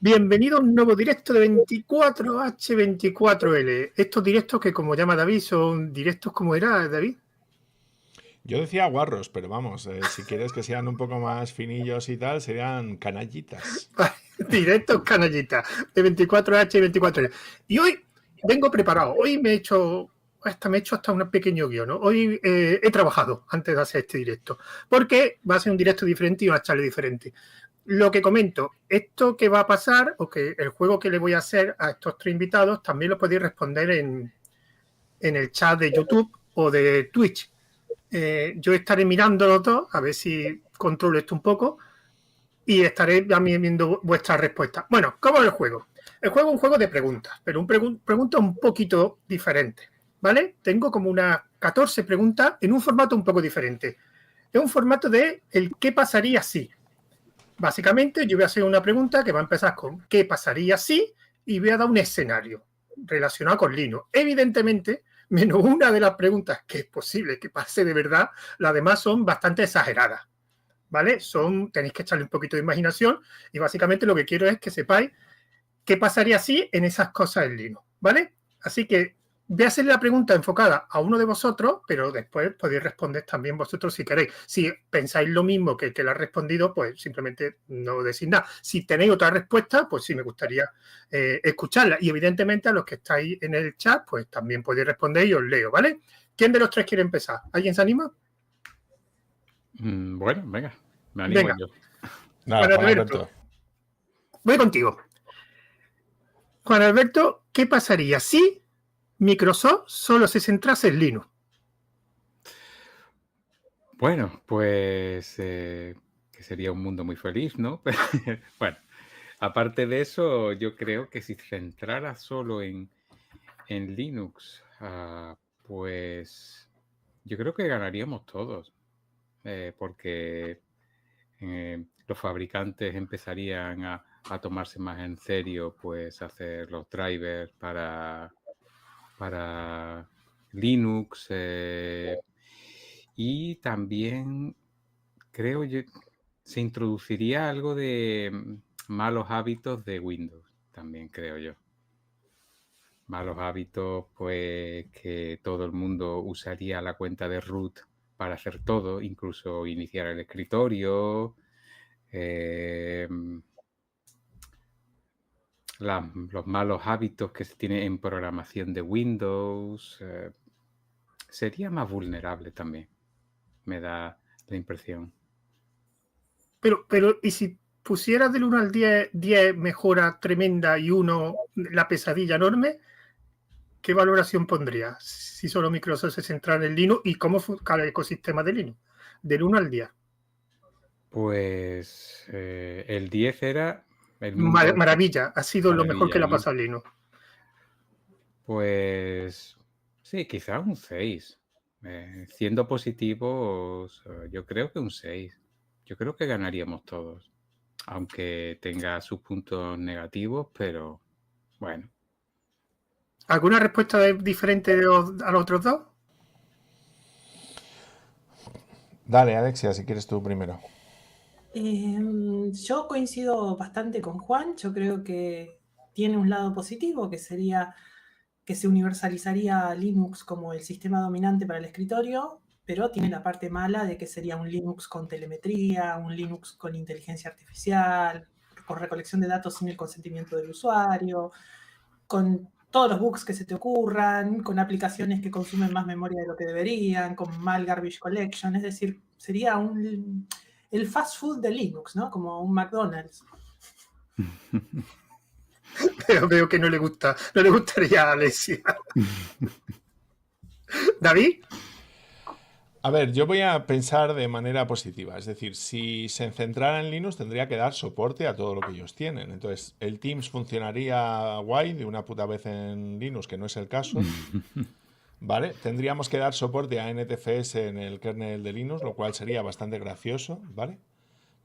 Bienvenido a un nuevo directo de 24H24L. Estos directos que, como llama David, son directos como era, David. Yo decía guarros, pero vamos, si quieres que sean un poco más finillos y tal, serían canallitas. Directos canallitas de 24H24L. Y hoy vengo preparado. Hoy me he hecho hasta un pequeño guión, ¿no? Hoy he trabajado antes de hacer este directo, porque va a ser un directo diferente y una charla diferente. Lo que comento, esto que va a pasar, o que el juego que le voy a hacer a estos tres invitados, también lo podéis responder en el chat de YouTube o de Twitch. Yo estaré mirando los dos, a ver si controlo esto un poco, y estaré también viendo vuestras respuestas. Bueno, ¿cómo es el juego? El juego es un juego de preguntas, pero preguntas un poquito diferentes, ¿vale? Tengo como unas 14 preguntas en un formato un poco diferente. Es un formato de el qué pasaría si. Básicamente, yo voy a hacer una pregunta que va a empezar con ¿qué pasaría si? Y voy a dar un escenario relacionado con Linux. Evidentemente, menos una de las preguntas que es posible que pase de verdad, las demás son bastante exageradas, ¿vale? Tenéis que echarle un poquito de imaginación y básicamente lo que quiero es que sepáis qué pasaría si en esas cosas en Linux, ¿vale? Así que voy a hacer la pregunta enfocada a uno de vosotros, pero después podéis responder también vosotros si queréis. Si pensáis lo mismo que el que lo ha respondido, pues simplemente no decís nada. Si tenéis otra respuesta, pues sí me gustaría escucharla. Y evidentemente a los que estáis en el chat, pues también podéis responder y os leo, ¿vale? ¿Quién de los tres quiere empezar? ¿Alguien se anima? Bueno, venga, me animo Venga. yo. Nada, Juan Alberto. Voy contigo. Juan Alberto, ¿qué pasaría si Microsoft solo se centrase en Linux? Bueno, pues que sería un mundo muy feliz, ¿no? Bueno, aparte de eso, yo creo que si se centrara solo en Linux, pues yo creo que ganaríamos todos, porque los fabricantes empezarían a tomarse más en serio, pues hacer los drivers para Linux, y también creo yo se introduciría algo de malos hábitos de Windows, también creo yo. Malos hábitos, pues que todo el mundo usaría la cuenta de root para hacer todo, incluso iniciar el escritorio, los malos hábitos que se tiene en programación de Windows. Sería más vulnerable también, me da la impresión. Pero ¿y si pusieras del 1 al 10, 10 mejora tremenda y 1 la pesadilla enorme? ¿Qué valoración pondrías si solo Microsoft se centrara en Linux y cómo funciona el ecosistema de Linux? Del 1 al 10. Pues el 10 era el mundo Maravilla, ha sido lo mejor que le ha ¿no? pasado a Linux. Pues sí, quizá un 6. Siendo positivos, yo creo que un 6. Yo creo que ganaríamos todos, aunque tenga sus puntos negativos, pero bueno. ¿Alguna respuesta diferente a los otros dos? Dale, Alexia, si quieres tú primero. Yo coincido bastante con Juan, yo creo que tiene un lado positivo, que sería que se universalizaría Linux como el sistema dominante para el escritorio, pero tiene la parte mala de que sería un Linux con telemetría, un Linux con inteligencia artificial, con recolección de datos sin el consentimiento del usuario, con todos los bugs que se te ocurran, con aplicaciones que consumen más memoria de lo que deberían, con mal garbage collection, es decir, sería el fast food de Linux, ¿no? Como un McDonald's. Pero veo que no le gustaría a Alexia. ¿David? A ver, yo voy a pensar de manera positiva. Es decir, si se centrara en Linux, tendría que dar soporte a todo lo que ellos tienen. Entonces, el Teams funcionaría guay de una puta vez en Linux, que no es el caso. ¿Vale? Tendríamos que dar soporte a NTFS en el kernel de Linux, lo cual sería bastante gracioso, ¿vale?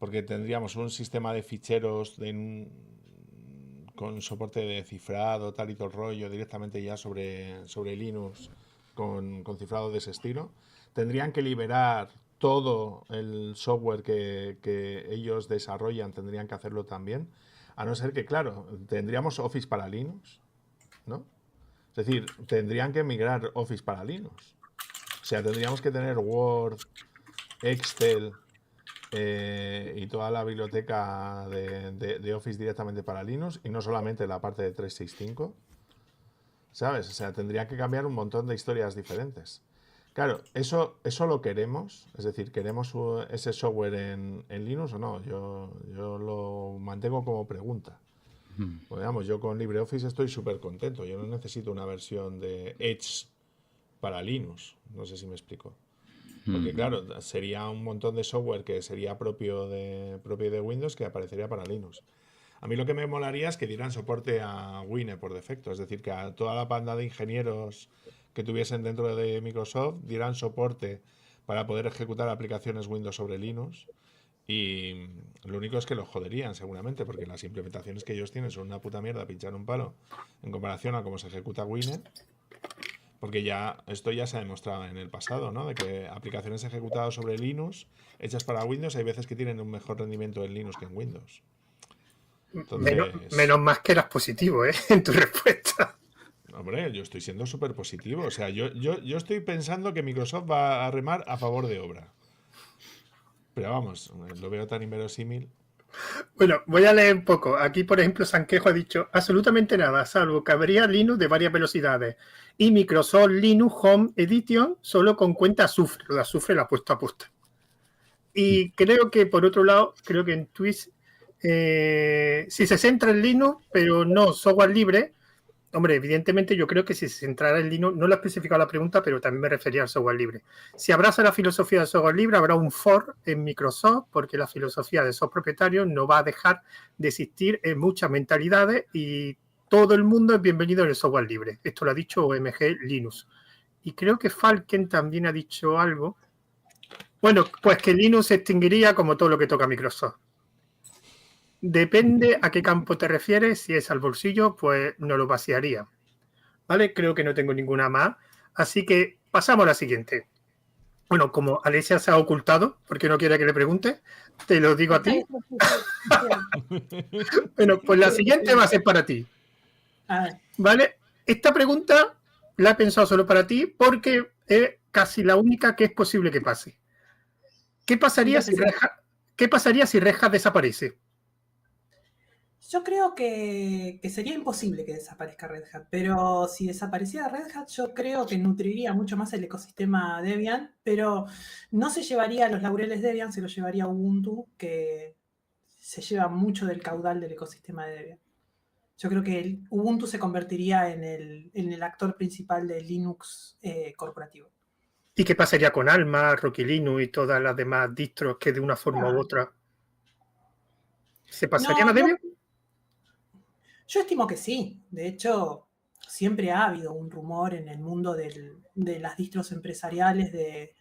Porque tendríamos un sistema de ficheros con soporte de cifrado, tal y todo el rollo, directamente ya sobre Linux, con cifrado de ese estilo. Tendrían que liberar todo el software que ellos desarrollan tendrían que hacerlo también, a no ser que, claro, tendríamos Office para Linux, ¿no? Es decir, tendrían que migrar Office para Linux. O sea, tendríamos que tener Word, Excel y toda la biblioteca de Office directamente para Linux y no solamente la parte de 365, ¿sabes? O sea, tendría que cambiar un montón de historias diferentes. Claro, eso lo queremos, es decir, ¿queremos ese software en Linux o no? Yo lo mantengo como pregunta. Pues, digamos, yo con LibreOffice estoy súper contento, yo no necesito una versión de Edge para Linux, no sé si me explico. Porque claro, sería un montón de software que sería propio de Windows que aparecería para Linux. A mí lo que me molaría es que dieran soporte a Wine por defecto, es decir, que a toda la banda de ingenieros que tuviesen dentro de Microsoft dieran soporte para poder ejecutar aplicaciones Windows sobre Linux. Y lo único es que lo joderían seguramente, porque las implementaciones que ellos tienen son una puta mierda, pinchar un palo, en comparación a cómo se ejecuta Wine. Porque esto ya se ha demostrado en el pasado, ¿no? De que aplicaciones ejecutadas sobre Linux, hechas para Windows, hay veces que tienen un mejor rendimiento en Linux que en Windows. Entonces, menos más que eras positivo, en tu respuesta. hombre, yo estoy siendo súper positivo. O sea, yo estoy pensando que Microsoft va a remar a favor de obra. Pero vamos, lo veo tan inverosímil. Bueno, voy a leer un poco. Aquí, por ejemplo, Sanquejo ha dicho absolutamente nada, salvo que habría Linux de varias velocidades. Y Microsoft Linux Home Edition solo con cuenta Azufre. Lo de Azufre la ha puesto a posta. Y creo que, por otro lado, creo que en Twitch, si se centra en Linux, pero no software libre, hombre, evidentemente yo creo que si se centrara en Linux, no lo ha especificado la pregunta, pero también me refería al software libre. Si abraza la filosofía del software libre, habrá un for en Microsoft, porque la filosofía de esos propietarios no va a dejar de existir en muchas mentalidades y todo el mundo es bienvenido en el software libre. Esto lo ha dicho OMG Linux. Y creo que Falken también ha dicho algo. Bueno, pues que Linux se extinguiría como todo lo que toca Microsoft. Depende a qué campo te refieres. Si es al bolsillo, pues no lo vaciaría. ¿Vale? Creo que no tengo ninguna más. Así que pasamos a la siguiente. Bueno, como Alessia se ha ocultado porque no quiere que le pregunte, te lo digo a ti. Bueno, pues la siguiente va a ser para ti. ¿Vale? Esta pregunta la he pensado solo para ti porque es casi la única que es posible que pase. ¿Qué pasaría si Red Hat desaparece? Yo creo que sería imposible que desaparezca Red Hat, pero si desapareciera Red Hat, yo creo que nutriría mucho más el ecosistema Debian, pero no se llevaría los laureles Debian, se los llevaría Ubuntu, que se lleva mucho del caudal del ecosistema de Debian. Yo creo que el Ubuntu se convertiría en el actor principal del Linux corporativo. ¿Y qué pasaría con Alma, Rocky Linux y todas las demás distros que de una forma u otra se pasarían a Debian? Yo estimo que sí. De hecho, siempre ha habido un rumor en el mundo de las distros empresariales de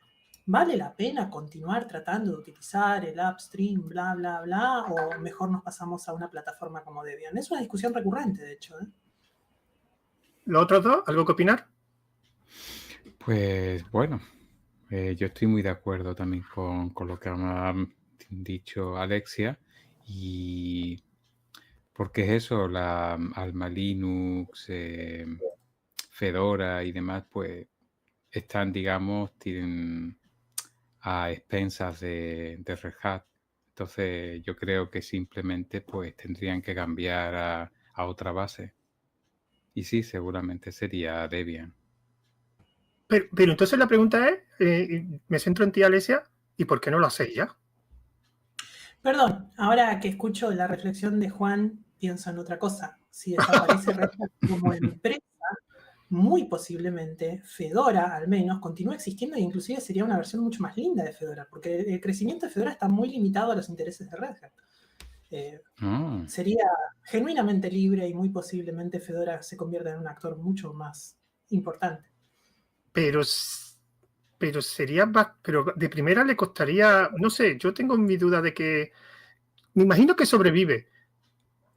¿vale la pena continuar tratando de utilizar el upstream, bla, bla, bla? ¿O mejor nos pasamos a una plataforma como Debian? Es una discusión recurrente, de hecho. ¿Los otros dos? ¿Algo que opinar? Pues bueno, yo estoy muy de acuerdo también con lo que ha dicho Alexia. Y porque es eso, la Alma Linux, Fedora y demás, pues están, digamos, tienen a expensas de Red Hat. Entonces yo creo que simplemente pues tendrían que cambiar a otra base. Y sí, seguramente sería Debian. Pero entonces la pregunta es, me centro en ti, Alessia, ¿y por qué no lo hacéis ya? Perdón, ahora que escucho la reflexión de Juan, pienso en otra cosa. Si desaparece Red Hat como empresa, muy posiblemente Fedora, al menos, continúa existiendo e inclusive sería una versión mucho más linda de Fedora, porque el crecimiento de Fedora está muy limitado a los intereses de Red Hat. Sería genuinamente libre y muy posiblemente Fedora se convierta en un actor mucho más importante. Pero de primera le costaría, no sé, yo tengo mi duda de que, me imagino que sobrevive,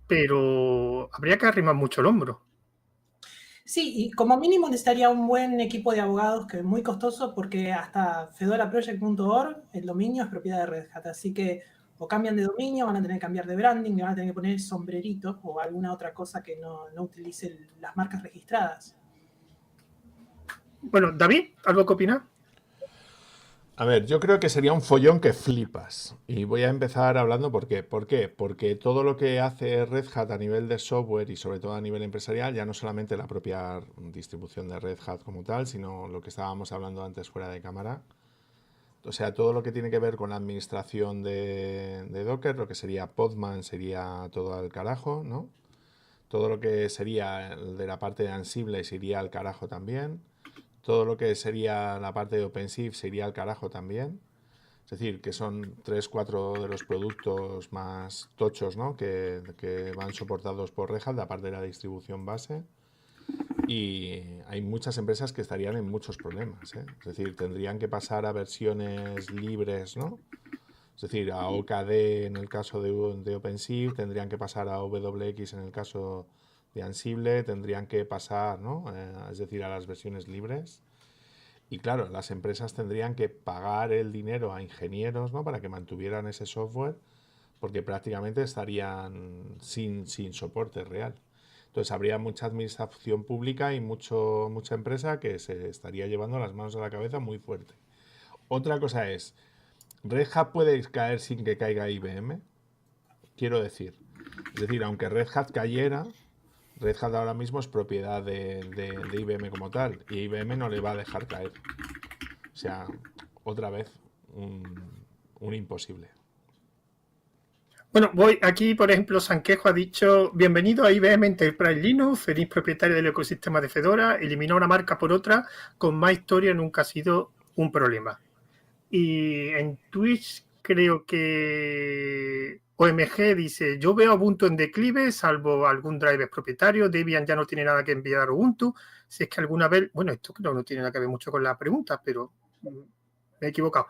pero habría que arrimar mucho el hombro. Sí, y como mínimo necesitaría un buen equipo de abogados, que es muy costoso, porque hasta fedoraproject.org el dominio es propiedad de Red Hat, así que o cambian de dominio, van a tener que cambiar de branding, le van a tener que poner sombrerito o alguna otra cosa que no utilice las marcas registradas. Bueno, David, ¿algo que opinar? A ver, yo creo que sería un follón que flipas. Y voy a empezar hablando por qué. ¿Por qué? Porque todo lo que hace Red Hat a nivel de software y sobre todo a nivel empresarial, ya no solamente la propia distribución de Red Hat como tal, sino lo que estábamos hablando antes fuera de cámara. O sea, todo lo que tiene que ver con la administración de Docker, lo que sería Podman sería todo al carajo, ¿no? Todo lo que sería de la parte de Ansible se iría al carajo también. Todo lo que sería la parte de OpenShift se iría al carajo también. Es decir, que son 3, 4 de los productos más tochos, ¿no? que van soportados por Red Hat, aparte de la distribución base. Y hay muchas empresas que estarían en muchos problemas, ¿eh? Es decir, tendrían que pasar a versiones libres, ¿no? Es decir, a OKD en el caso de OpenShift, tendrían que pasar a WX en el caso de Ansible, tendrían que pasar, ¿no? Es decir, a las versiones libres. Y claro, las empresas tendrían que pagar el dinero a ingenieros, ¿no? Para que mantuvieran ese software, porque prácticamente estarían sin soporte real. Entonces habría mucha administración pública y mucha empresa que se estaría llevando las manos a la cabeza muy fuerte. Otra cosa es, ¿Red Hat puede caer sin que caiga IBM? Quiero decir, es decir, aunque Red Hat cayera, Red Hat ahora mismo es propiedad de IBM como tal, y IBM no le va a dejar caer. O sea, otra vez, un imposible. Bueno, voy aquí, por ejemplo, Sanquejo ha dicho: bienvenido a IBM Enterprise Linux, feliz propietario del ecosistema de Fedora, eliminar una marca por otra con más historia nunca ha sido un problema. Y en Twitch creo que OMG dice: yo veo Ubuntu en declive, salvo algún driver propietario, Debian ya no tiene nada que enviar a Ubuntu, si es que alguna vez, bueno, esto creo que no tiene nada que ver mucho con la pregunta, pero me he equivocado.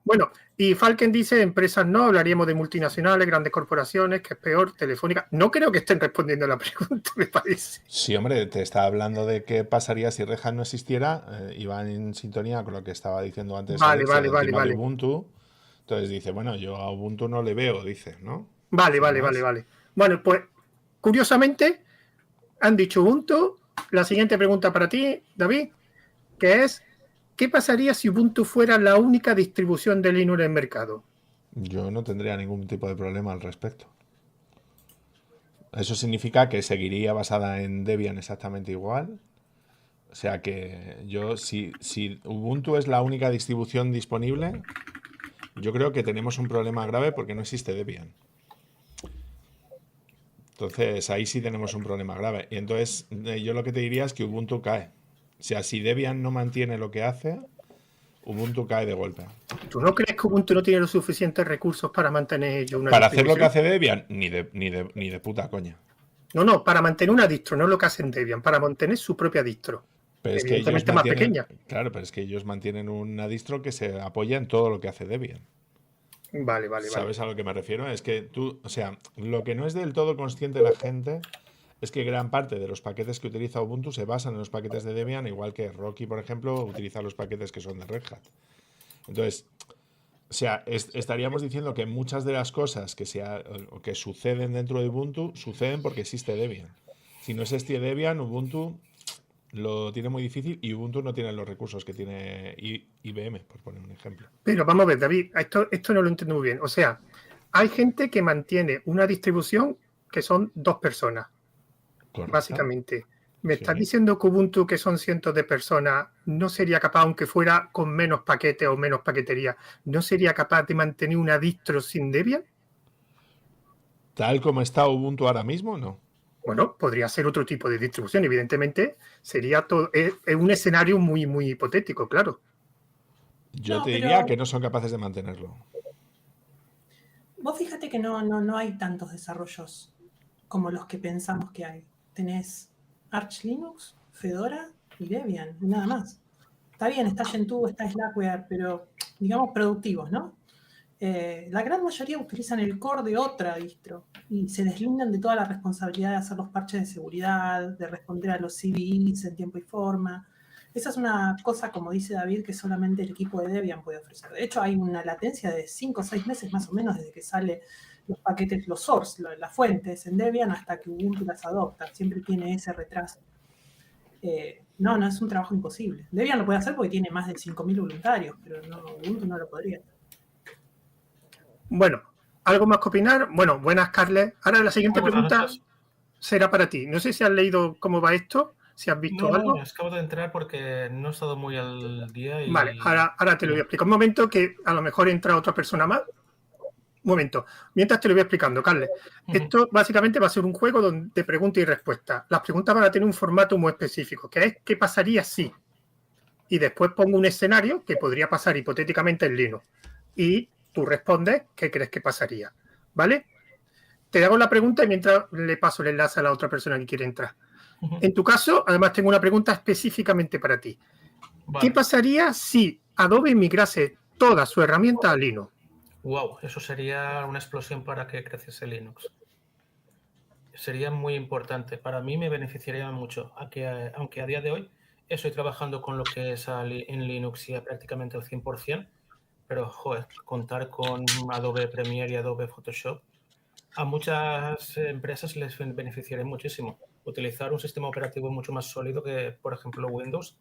Bueno, y Falken dice: empresas no, hablaríamos de multinacionales, grandes corporaciones, que es peor, Telefónica. No creo que estén respondiendo a la pregunta, me parece. Sí, hombre, te está hablando de qué pasaría si Red Hat no existiera, y va en sintonía con lo que estaba diciendo antes Vale, Alexia vale, del vale, tema de vale. Ubuntu. Entonces dice, bueno, yo a Ubuntu no le veo, dice, ¿no? Vale, Sin vale, vale, más. vale. Bueno, pues curiosamente han dicho Ubuntu. La siguiente pregunta para ti, David, que es: ¿qué pasaría si Ubuntu fuera la única distribución de Linux en el mercado? Yo no tendría ningún tipo de problema al respecto. Eso significa que seguiría basada en Debian exactamente igual. O sea que yo, si Ubuntu es la única distribución disponible, yo creo que tenemos un problema grave porque no existe Debian. Entonces ahí sí tenemos un problema grave. Y entonces yo lo que te diría es que Ubuntu cae. O sea, si Debian no mantiene lo que hace, Ubuntu cae de golpe. ¿Tú no crees que Ubuntu no tiene los suficientes recursos para mantener ello una Para hacer lo que distribución? hace Debian, ni de puta coña. No, para mantener una distro, no lo que hacen Debian, para mantener su propia distro. Pero es que ellos Evidentemente más mantienen, pequeña. claro, pero es que ellos mantienen una distro que se apoya en todo lo que hace Debian. Vale, vale, vale. ¿Sabes a lo que me refiero? Es que tú, o sea, lo que no es del todo consciente la gente es que gran parte de los paquetes que utiliza Ubuntu se basan en los paquetes de Debian, igual que Rocky, por ejemplo, utiliza los paquetes que son de Red Hat. Entonces, o sea, estaríamos diciendo que muchas de las cosas que suceden dentro de Ubuntu suceden porque existe Debian. Si no existiera Debian, Ubuntu lo tiene muy difícil y Ubuntu no tiene los recursos que tiene IBM, por poner un ejemplo. Pero vamos a ver, David, esto no lo entiendo muy bien. O sea, hay gente que mantiene una distribución que son 2 personas, Correcto. básicamente. ¿Me Sí. estás diciendo que Ubuntu, que son cientos de personas, no sería capaz, aunque fuera con menos paquetes o menos paquetería, no sería capaz de mantener una distro sin Debian? Tal como está Ubuntu ahora mismo, no. Bueno, podría ser otro tipo de distribución, evidentemente. Sería todo, es un escenario muy, muy hipotético, claro. Yo No, te pero diría que no son capaces de mantenerlo. vos fíjate que no hay tantos desarrollos como los que pensamos que hay. Tenés Arch Linux, Fedora y Debian, y nada más. Está bien, está Gentoo, está Slackware, pero digamos productivos, ¿no? la gran mayoría utilizan el core de otra distro y se deslindan de toda la responsabilidad de hacer los parches de seguridad, de responder a los CVEs en tiempo y forma. Esa es una cosa, como dice David, que solamente el equipo de Debian puede ofrecer. De hecho, hay una latencia de 5 o 6 meses más o menos desde que salen los paquetes, los source, las fuentes en Debian hasta que Ubuntu las adopta. Siempre tiene ese retraso. No es un trabajo imposible. Debian lo puede hacer porque tiene más de 5.000 voluntarios, pero Ubuntu no lo podría. Bueno, ¿algo más que opinar? Bueno, buenas, Carles. Ahora la siguiente pregunta será para ti. No sé si has leído cómo va esto, si has visto algo. No, acabo de entrar porque no he estado muy al día. Vale, ahora te lo voy a explicar. Un momento que a lo mejor entra otra persona más. Un momento. Mientras te lo voy explicando, Carles. Esto básicamente va a ser un juego de preguntas y respuestas. Las preguntas van a tener un formato muy específico, que es ¿qué pasaría si? Y después pongo un escenario que podría pasar hipotéticamente en Linux. Y tú respondes qué crees que pasaría, ¿vale? Te hago la pregunta y mientras le paso el enlace a la otra persona que quiere entrar. En tu caso, además tengo una pregunta específicamente para ti. Vale. ¿Qué pasaría si Adobe migrase toda su herramienta a Linux? Wow, eso sería una explosión para que creciese Linux. Sería muy importante. Para mí me beneficiaría mucho, aunque a día de hoy estoy trabajando con lo que es en Linux ya prácticamente al 100%. Pero, joder, contar con Adobe Premiere y Adobe Photoshop, a muchas empresas les beneficiaría muchísimo. Utilizar un sistema operativo mucho más sólido que, por ejemplo, Windows,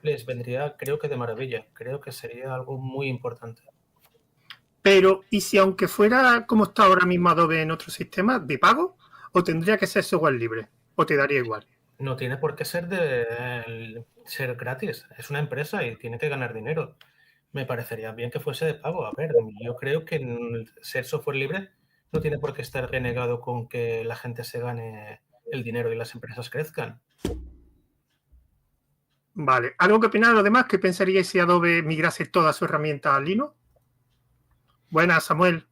les vendría, creo que de maravilla. Creo que sería algo muy importante. Pero, ¿y si aunque fuera como está ahora mismo Adobe en otro sistema, de pago? ¿O tendría que ser software libre? ¿O te daría igual? No tiene por qué ser ser gratis. Es una empresa y tiene que ganar dinero. Me parecería bien que fuese de pago. A ver, yo creo que ser software libre no tiene por qué estar renegado con que la gente se gane el dinero y las empresas crezcan. Vale. ¿Algo que opinar a lo demás? ¿Qué pensaríais si Adobe migrase toda su herramienta a Linux? Buenas, Samuel.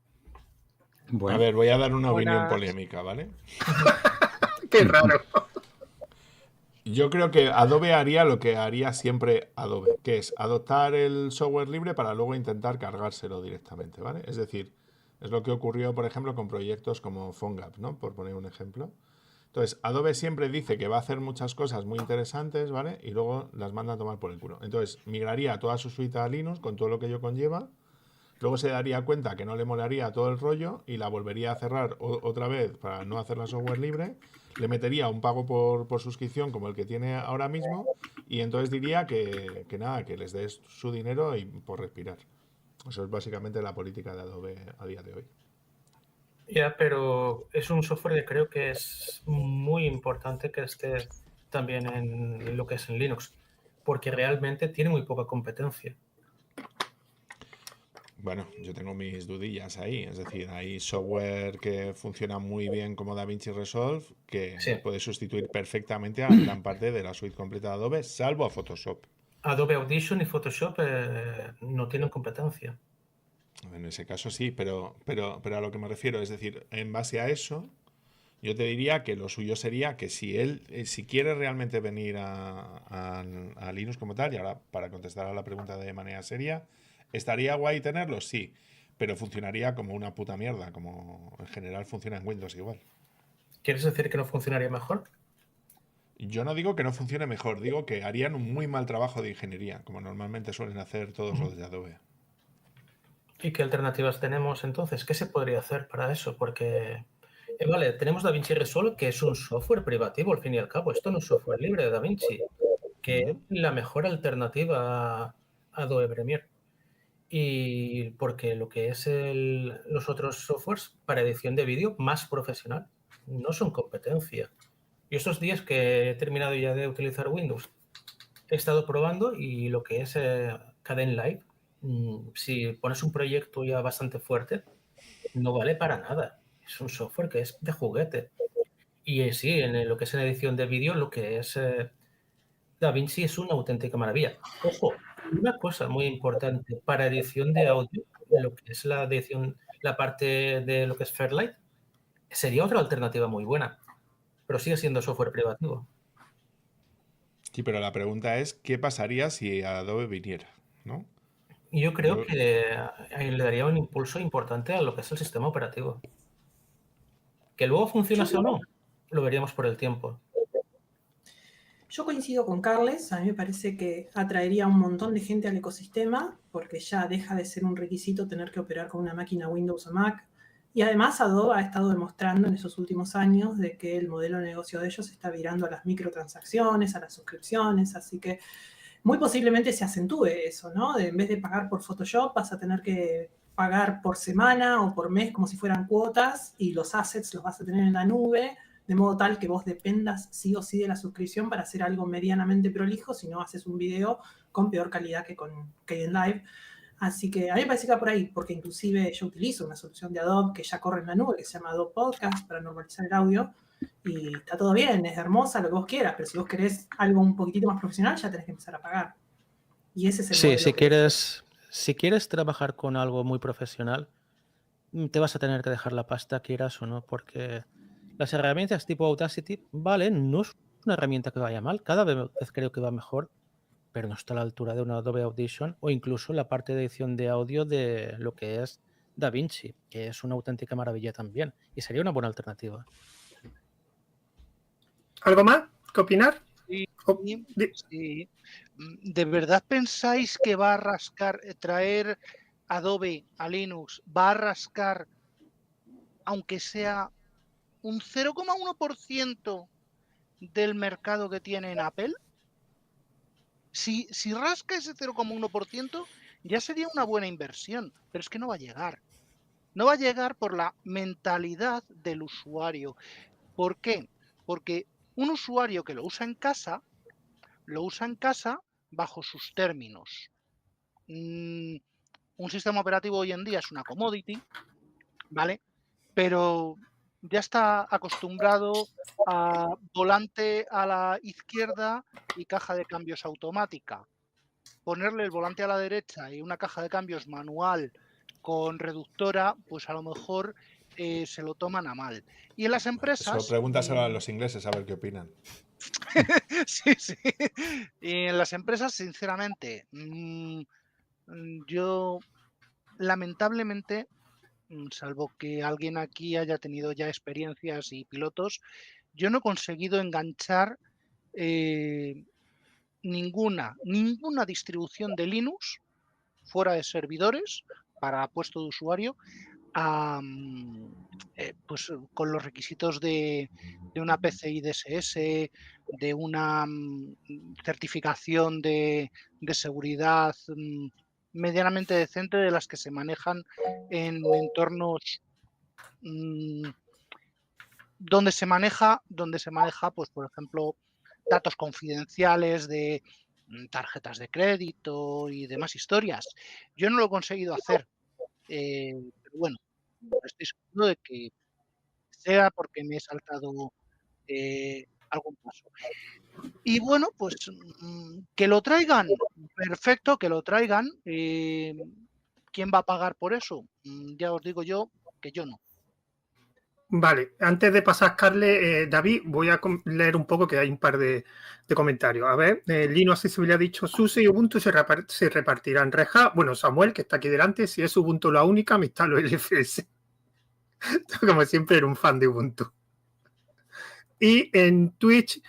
Bueno, a ver, voy a dar una opinión polémica, ¿vale? Qué raro. Yo creo que Adobe haría lo que haría siempre Adobe, que es adoptar el software libre para luego intentar cargárselo directamente, ¿vale? Es decir, es lo que ocurrió, por ejemplo, con proyectos como PhoneGap, ¿no? Por poner un ejemplo. Entonces, Adobe siempre dice que va a hacer muchas cosas muy interesantes, ¿vale? Y luego las manda a tomar por el culo. Entonces, migraría toda su suite a Linux con todo lo que ello conlleva. Luego se daría cuenta que no le molaría todo el rollo y la volvería a cerrar otra vez para no hacerla software libre. Le metería un pago por suscripción como el que tiene ahora mismo y entonces diría que nada, que les des su dinero y por respirar. Eso es básicamente la política de Adobe a día de hoy. Ya, pero es un software que creo que es muy importante que esté también en lo que es en Linux, porque realmente tiene muy poca competencia. Bueno, yo tengo mis dudillas ahí, es decir, hay software que funciona muy bien como DaVinci Resolve que puede sustituir perfectamente a gran parte de la suite completa de Adobe, salvo a Photoshop. Adobe Audition y Photoshop no tienen competencia. En ese caso sí, pero a lo que me refiero, es decir, en base a eso, yo te diría que lo suyo sería que si quiere realmente venir a Linux como tal, y ahora para contestar a la pregunta de manera seria, ¿estaría guay tenerlo? Sí, pero funcionaría como una puta mierda, como en general funciona en Windows igual. ¿Quieres decir que no funcionaría mejor? Yo no digo que no funcione mejor, digo que harían un muy mal trabajo de ingeniería, como normalmente suelen hacer todos los de Adobe. ¿Y qué alternativas tenemos entonces? ¿Qué se podría hacer para eso? Porque, vale, tenemos DaVinci Resolve, que es un software privativo al fin y al cabo. Esto no es software libre de DaVinci, que es la mejor alternativa a Adobe Premiere. Y porque lo que es los otros softwares para edición de vídeo más profesional no son competencia. Y estos días que he terminado ya de utilizar Windows, he estado probando y lo que es Kdenlive, si pones un proyecto ya bastante fuerte, no vale para nada. Es un software que es de juguete. Y sí, en lo que es en edición de vídeo, lo que es DaVinci es una auténtica maravilla. Ojo, una cosa muy importante para edición de audio, lo que es la edición, la parte de lo que es Fairlight, sería otra alternativa muy buena, pero sigue siendo software privativo. Sí, pero la pregunta es, ¿qué pasaría si Adobe viniera? ¿No? Y yo creo Yo- que le daría un impulso importante a lo que es el sistema operativo. Que luego funcionase o no, lo veríamos por el tiempo. Yo coincido con Carles, a mí me parece que atraería un montón de gente al ecosistema, porque ya deja de ser un requisito tener que operar con una máquina Windows o Mac. Y además Adobe ha estado demostrando en esos últimos años de que el modelo de negocio de ellos está virando a las microtransacciones, a las suscripciones, así que muy posiblemente se acentúe eso, ¿no? En vez de pagar por Photoshop, vas a tener que pagar por semana o por mes como si fueran cuotas y los assets los vas a tener en la nube, de modo tal que vos dependas sí o sí de la suscripción para hacer algo medianamente prolijo, si no haces un video con peor calidad que con Kdenlive. Así que a mí me parece que va por ahí, porque inclusive yo utilizo una solución de Adobe que ya corre en la nube, que se llama Adobe Podcast, para normalizar el audio, y está todo bien, es hermosa, lo que vos quieras, pero si vos querés algo un poquitito más profesional, ya tenés que empezar a pagar. Y ese es el Sí, modelo si quieres trabajar con algo muy profesional, te vas a tener que dejar la pasta, quieras o no, porque las herramientas tipo Audacity, vale, no es una herramienta que vaya mal, cada vez creo que va mejor, pero no está a la altura de una Adobe Audition o incluso la parte de edición de audio de lo que es DaVinci, que es una auténtica maravilla también, y sería una buena alternativa. ¿Algo más que opinar? Sí, O- di- sí. ¿De verdad pensáis que va a rascar, traer Adobe a Linux, va a rascar, aunque sea un 0,1% del mercado que tiene en Apple? Si rasca ese 0,1%, ya sería una buena inversión, pero es que no va a llegar. No va a llegar por la mentalidad del usuario. ¿Por qué? Porque un usuario que lo usa en casa bajo sus términos. Un sistema operativo hoy en día es una commodity, ¿vale? Pero ya está acostumbrado a volante a la izquierda y caja de cambios automática. Ponerle el volante a la derecha y una caja de cambios manual con reductora, pues a lo mejor se lo toman a mal. Y en las empresas... Eso, pregúntaselo a los ingleses a ver qué opinan. Sí, sí. Y en las empresas, sinceramente, yo lamentablemente, salvo que alguien aquí haya tenido ya experiencias y pilotos, yo no he conseguido enganchar ninguna distribución de Linux fuera de servidores para puesto de usuario pues con los requisitos de una PCI DSS, de una certificación de seguridad medianamente decente, de las que se manejan en entornos donde se maneja, pues por ejemplo, datos confidenciales de tarjetas de crédito y demás historias. Yo no lo he conseguido hacer, pero bueno, estoy seguro de que sea porque me he saltado algún paso. Y bueno, pues que lo traigan, perfecto, que lo traigan. ¿Quién va a pagar por eso? Ya os digo yo que yo no. Vale, antes de pasar, Carles, David, voy a leer un poco que hay un par de comentarios. A ver, Linux Accessible ha dicho, SUSE y Ubuntu se repartirán. Reja, bueno, Samuel, que está aquí delante, si es Ubuntu la única, me instalo el LFS. Como siempre, era un fan de Ubuntu. Y en Twitch,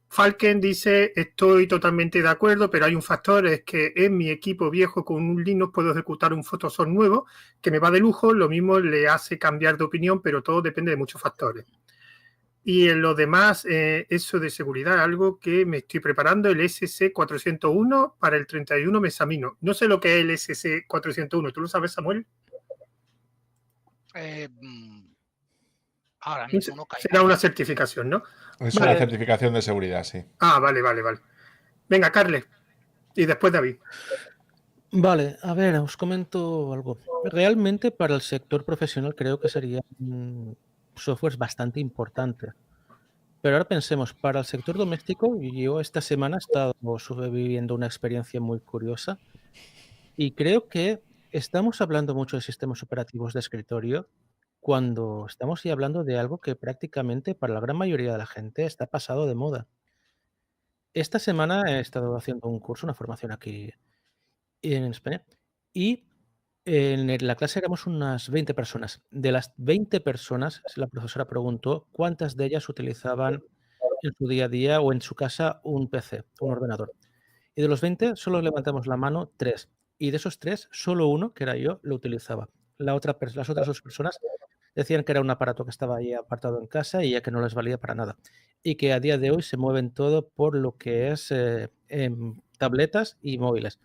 Falken dice, estoy totalmente de acuerdo, pero hay un factor, es que en mi equipo viejo con un Linux puedo ejecutar un Photoshop nuevo que me va de lujo, lo mismo le hace cambiar de opinión, pero todo depende de muchos factores. Y en lo demás, eso de seguridad, algo que me estoy preparando, el SC401 para el 31 me examino. No sé lo que es el SC401, ¿tú lo sabes, Samuel? Ahora mismo no caigo. Será una certificación, ¿no? Es una certificación de seguridad, sí. Ah, vale. Venga, Carles. Y después David. Vale, a ver, os comento algo. Realmente para el sector profesional creo que sería un software bastante importante. Pero ahora pensemos, para el sector doméstico, yo esta semana he estado viviendo una experiencia muy curiosa y creo que estamos hablando mucho de sistemas operativos de escritorio cuando estamos ya hablando de algo que prácticamente para la gran mayoría de la gente está pasado de moda. Esta semana he estado haciendo un curso, una formación aquí en España. Y en la clase éramos unas 20 personas. De las 20 personas, la profesora preguntó cuántas de ellas utilizaban en su día a día o en su casa un PC, un ordenador. Y de los 20 solo levantamos la mano 3. Y de esos 3, solo uno, que era yo, lo utilizaba. Las otras 2 personas decían que era un aparato que estaba ahí apartado en casa y ya que no les valía para nada. Y que a día de hoy se mueven todo por lo que es tabletas y móviles.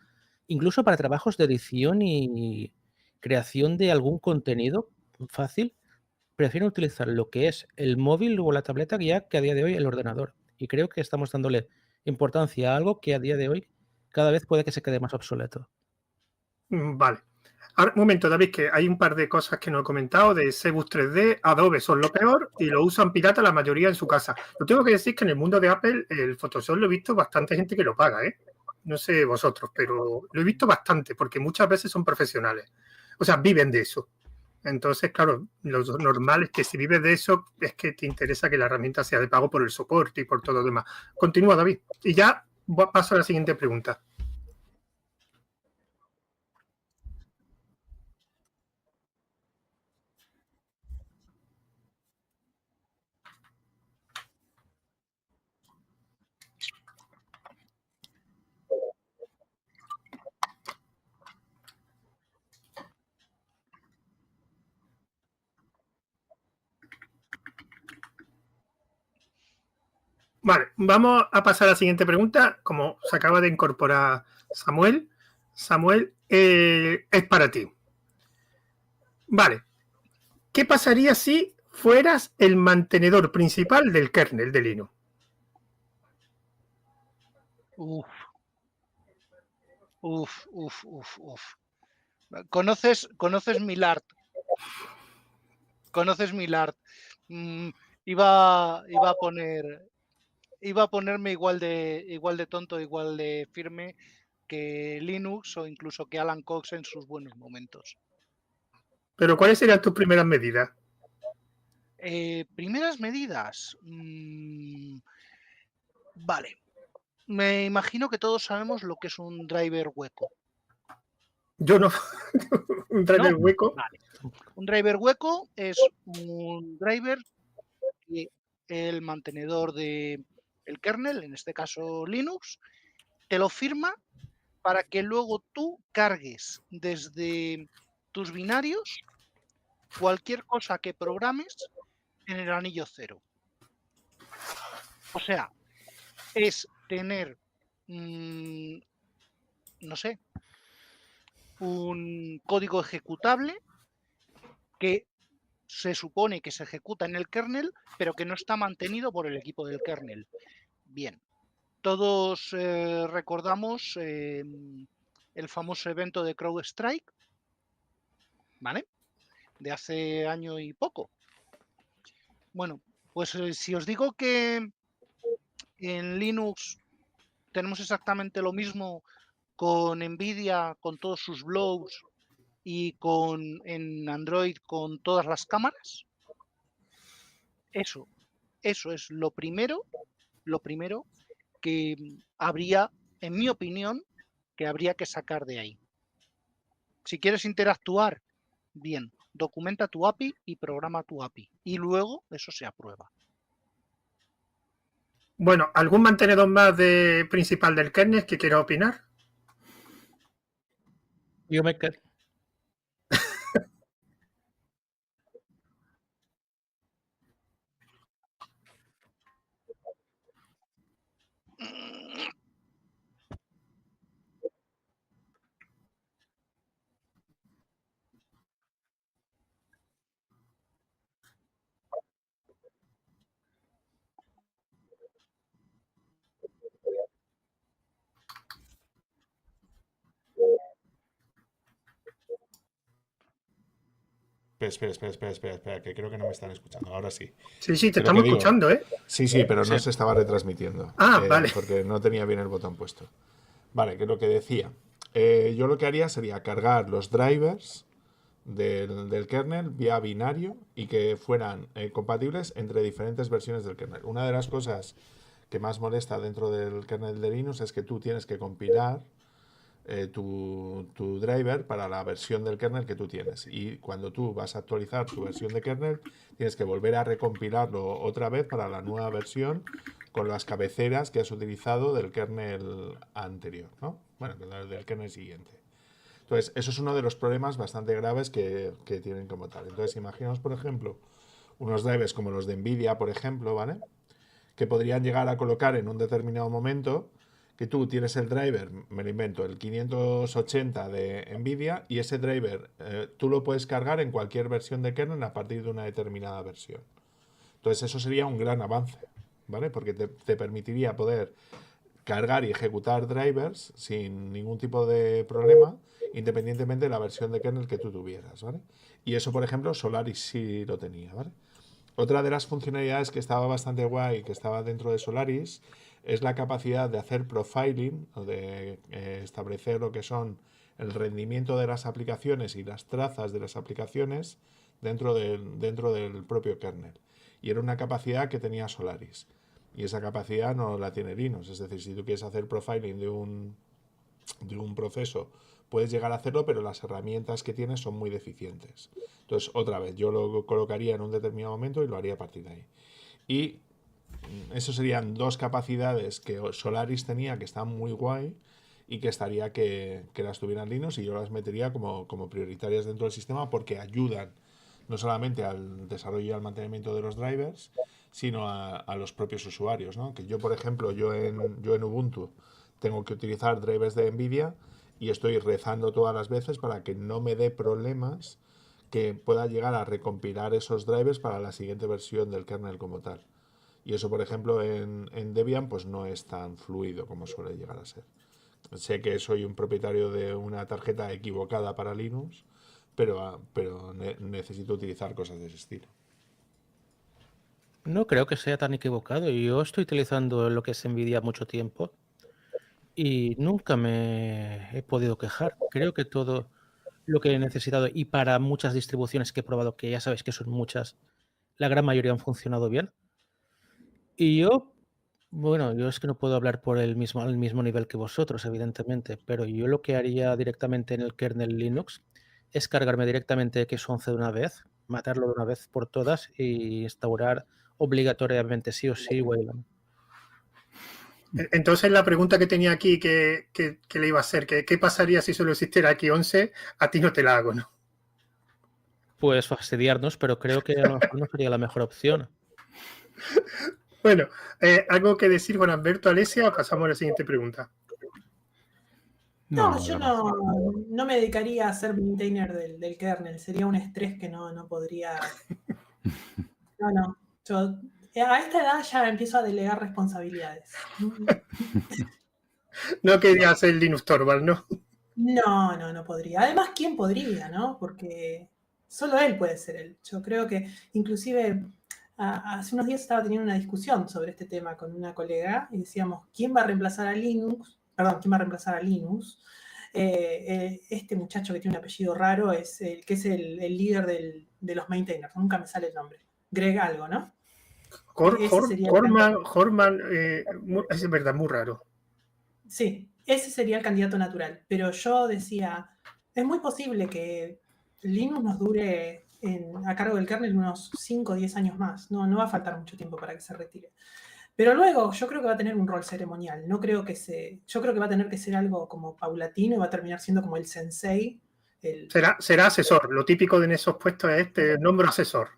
Incluso para trabajos de edición y creación de algún contenido fácil, prefieren utilizar lo que es el móvil o la tableta ya que a día de hoy el ordenador. Y creo que estamos dándole importancia a algo que a día de hoy cada vez puede que se quede más obsoleto. Vale. Ahora, un momento, David, que hay un par de cosas que no he comentado de Cebus 3D, Adobe son lo peor y lo usan pirata la mayoría en su casa. Lo tengo que decir que en el mundo de Apple el Photoshop lo he visto bastante gente que lo paga, ¿eh? No sé vosotros, pero lo he visto bastante porque muchas veces son profesionales. O sea, viven de eso. Entonces, claro, lo normal es que si vives de eso es que te interesa que la herramienta sea de pago por el soporte y por todo lo demás. Continúa, David. Y ya paso a la siguiente pregunta. Vale, vamos a pasar a la siguiente pregunta. Como se acaba de incorporar Samuel, es para ti. Vale, ¿qué pasaría si fueras el mantenedor principal del kernel de Linux? ¿Conoces Milart? ¿Conoces Milart? Iba a ponerme igual de tonto, igual de firme que Linux o incluso que Alan Cox en sus buenos momentos. Pero ¿cuáles serían tus primeras medidas? Primeras medidas. Vale. Me imagino que todos sabemos lo que es un driver hueco. Yo no. Un driver ¿No? hueco. Vale. Un driver hueco es un driver que el mantenedor del kernel, en este caso Linux, te lo firma para que luego tú cargues desde tus binarios cualquier cosa que programes en el anillo cero. O sea, es tener, no sé, un código ejecutable que se supone que se ejecuta en el kernel, pero que no está mantenido por el equipo del kernel. Bien, todos recordamos el famoso evento de CrowdStrike, ¿vale? De hace año y poco. Bueno, pues si os digo que en Linux tenemos exactamente lo mismo con NVIDIA, con todos sus blows y en Android con todas las cámaras, eso es lo primero que habría, en mi opinión, que habría que sacar de ahí. Si quieres interactuar, bien, documenta tu API y programa tu API. Y luego eso se aprueba. Bueno, ¿algún mantenedor más principal del kernel que quiera opinar? Yo me quedo. Espera, que creo que no me están escuchando. Ahora sí. Sí, te Pero estamos que digo, escuchando, ¿eh? Sí, pero no Sí. se estaba retransmitiendo. Vale. Porque no tenía bien el botón puesto. Vale, que es lo que decía. Yo lo que haría sería cargar los drivers del kernel vía binario y que fueran compatibles entre diferentes versiones del kernel. Una de las cosas que más molesta dentro del kernel de Linux es que tú tienes que compilar tu driver para la versión del kernel que tú tienes. Y cuando tú vas a actualizar tu versión de kernel, tienes que volver a recompilarlo otra vez para la nueva versión con las cabeceras que has utilizado del kernel anterior, ¿no? Bueno, del kernel siguiente. Entonces, eso es uno de los problemas bastante graves que tienen como tal. Entonces, imaginaos, por ejemplo, unos drivers como los de NVIDIA, por ejemplo, ¿vale? Que podrían llegar a colocar en un determinado momento que tú tienes el driver, me lo invento, el 580 de NVIDIA, y ese driver tú lo puedes cargar en cualquier versión de kernel a partir de una determinada versión. Entonces, eso sería un gran avance, ¿vale? Porque te permitiría poder cargar y ejecutar drivers sin ningún tipo de problema, independientemente de la versión de kernel que tú tuvieras, ¿vale? Y eso, por ejemplo, Solaris sí lo tenía, ¿vale? Otra de las funcionalidades que estaba bastante guay, que estaba dentro de Solaris, es la capacidad de hacer profiling, o de establecer lo que son el rendimiento de las aplicaciones y las trazas de las aplicaciones dentro del propio kernel. Y era una capacidad que tenía Solaris. Y esa capacidad no la tiene Linux. Es decir, si tú quieres hacer profiling de un proceso, puedes llegar a hacerlo, pero las herramientas que tienes son muy deficientes. Entonces, otra vez, yo lo colocaría en un determinado momento y lo haría a partir de ahí. Y eso serían dos capacidades que Solaris tenía que están muy guay y que estaría que las tuvieran Linux, y yo las metería como prioritarias dentro del sistema porque ayudan no solamente al desarrollo y al mantenimiento de los drivers, sino a los propios usuarios, ¿no? Que yo, por ejemplo, yo en Ubuntu tengo que utilizar drivers de NVIDIA y estoy rezando todas las veces para que no me dé problemas que pueda llegar a recompilar esos drivers para la siguiente versión del kernel como tal. Y eso, por ejemplo, en Debian pues no es tan fluido como suele llegar a ser. Sé que soy un propietario de una tarjeta equivocada para Linux, pero necesito utilizar cosas de ese estilo. No creo que sea tan equivocado. Yo estoy utilizando lo que es NVIDIA mucho tiempo y nunca me he podido quejar. Creo que todo lo que he necesitado, y para muchas distribuciones que he probado, que ya sabéis que son muchas, la gran mayoría han funcionado bien. Y yo, bueno, yo es que no puedo hablar por al mismo nivel que vosotros, evidentemente, pero yo lo que haría directamente en el kernel Linux es cargarme directamente X11 de una vez, matarlo de una vez por todas y instaurar obligatoriamente sí o sí Wayland. Entonces la pregunta que tenía aquí que le iba a hacer, que ¿qué pasaría si solo existiera X11? A ti no te la hago, ¿no? Pues fastidiarnos, pero creo que a lo mejor no sería la mejor opción. Bueno, ¿algo que decir, Juan Alberto, Alesia, o pasamos a la siguiente pregunta? No, yo no me dedicaría a ser maintainer del kernel. Sería un estrés que no podría. No. Yo a esta edad ya empiezo a delegar responsabilidades. No quería ser Linux Torvald, ¿no? No podría. Además, ¿quién podría, no? Porque solo él puede ser él. Yo creo que inclusive hace unos días estaba teniendo una discusión sobre este tema con una colega y decíamos, ¿quién va a reemplazar a Linux? Perdón, ¿quién va a reemplazar a Linux? Este muchacho que tiene un apellido raro es el que es el líder de los maintainers. Nunca me sale el nombre. Greg algo, ¿no? Horman, es verdad, muy raro. Sí, ese sería el candidato natural. Pero yo decía, es muy posible que Linux nos dure a cargo del kernel unos 5 o 10 años más. No va a faltar mucho tiempo para que se retire. Pero luego yo creo que va a tener un rol ceremonial. Yo creo que va a tener que ser algo como paulatino y va a terminar siendo como el sensei. Será asesor. Lo típico en esos puestos es nombre asesor.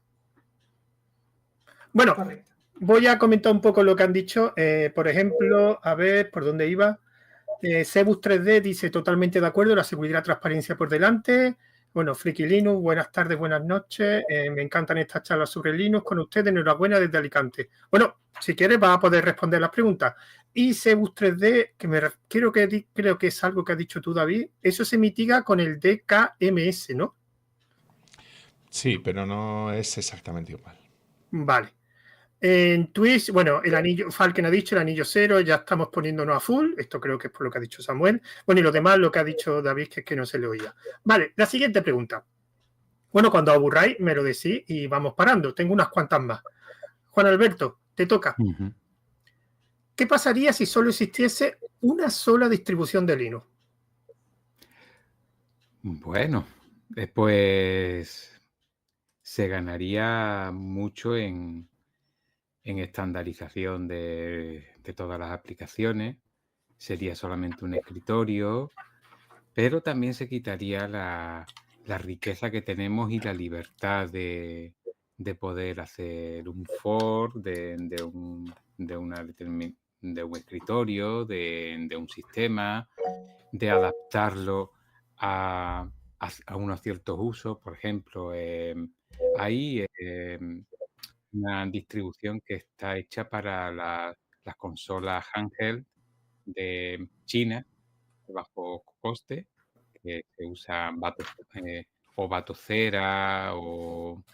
Bueno, correcto. Voy a comentar un poco lo que han dicho. Por ejemplo, a ver, ¿por dónde iba? Cebus 3D dice totalmente de acuerdo, la seguridad y transparencia por delante. Bueno, Friki Linux, buenas tardes, buenas noches. Me encantan estas charlas sobre Linux con ustedes. Enhorabuena desde Alicante. Bueno, si quieres vas a poder responder las preguntas. Y Cebus 3D, que creo que es algo que has dicho tú, David, eso se mitiga con el DKMS, ¿no? Sí, pero no es exactamente igual. Vale. En Twitch, bueno, el anillo, Falken ha dicho el anillo 0, ya estamos poniéndonos a full. Esto creo que es por lo que ha dicho Samuel. Bueno, y lo demás, lo que ha dicho David, que es que no se le oía. Vale, la siguiente pregunta. Bueno, cuando aburráis, me lo decís y vamos parando. Tengo unas cuantas más. Juan Alberto, te toca. ¿Qué pasaría si solo existiese una sola distribución de Linux? Bueno, pues se ganaría mucho en estandarización de todas las aplicaciones. Sería solamente un escritorio, pero también se quitaría la riqueza que tenemos y la libertad de poder hacer un for de un escritorio, de un sistema, de adaptarlo a unos ciertos usos. Por ejemplo, hay una distribución que está hecha para las consolas handheld de China, de bajo coste, que se usa o Batocera o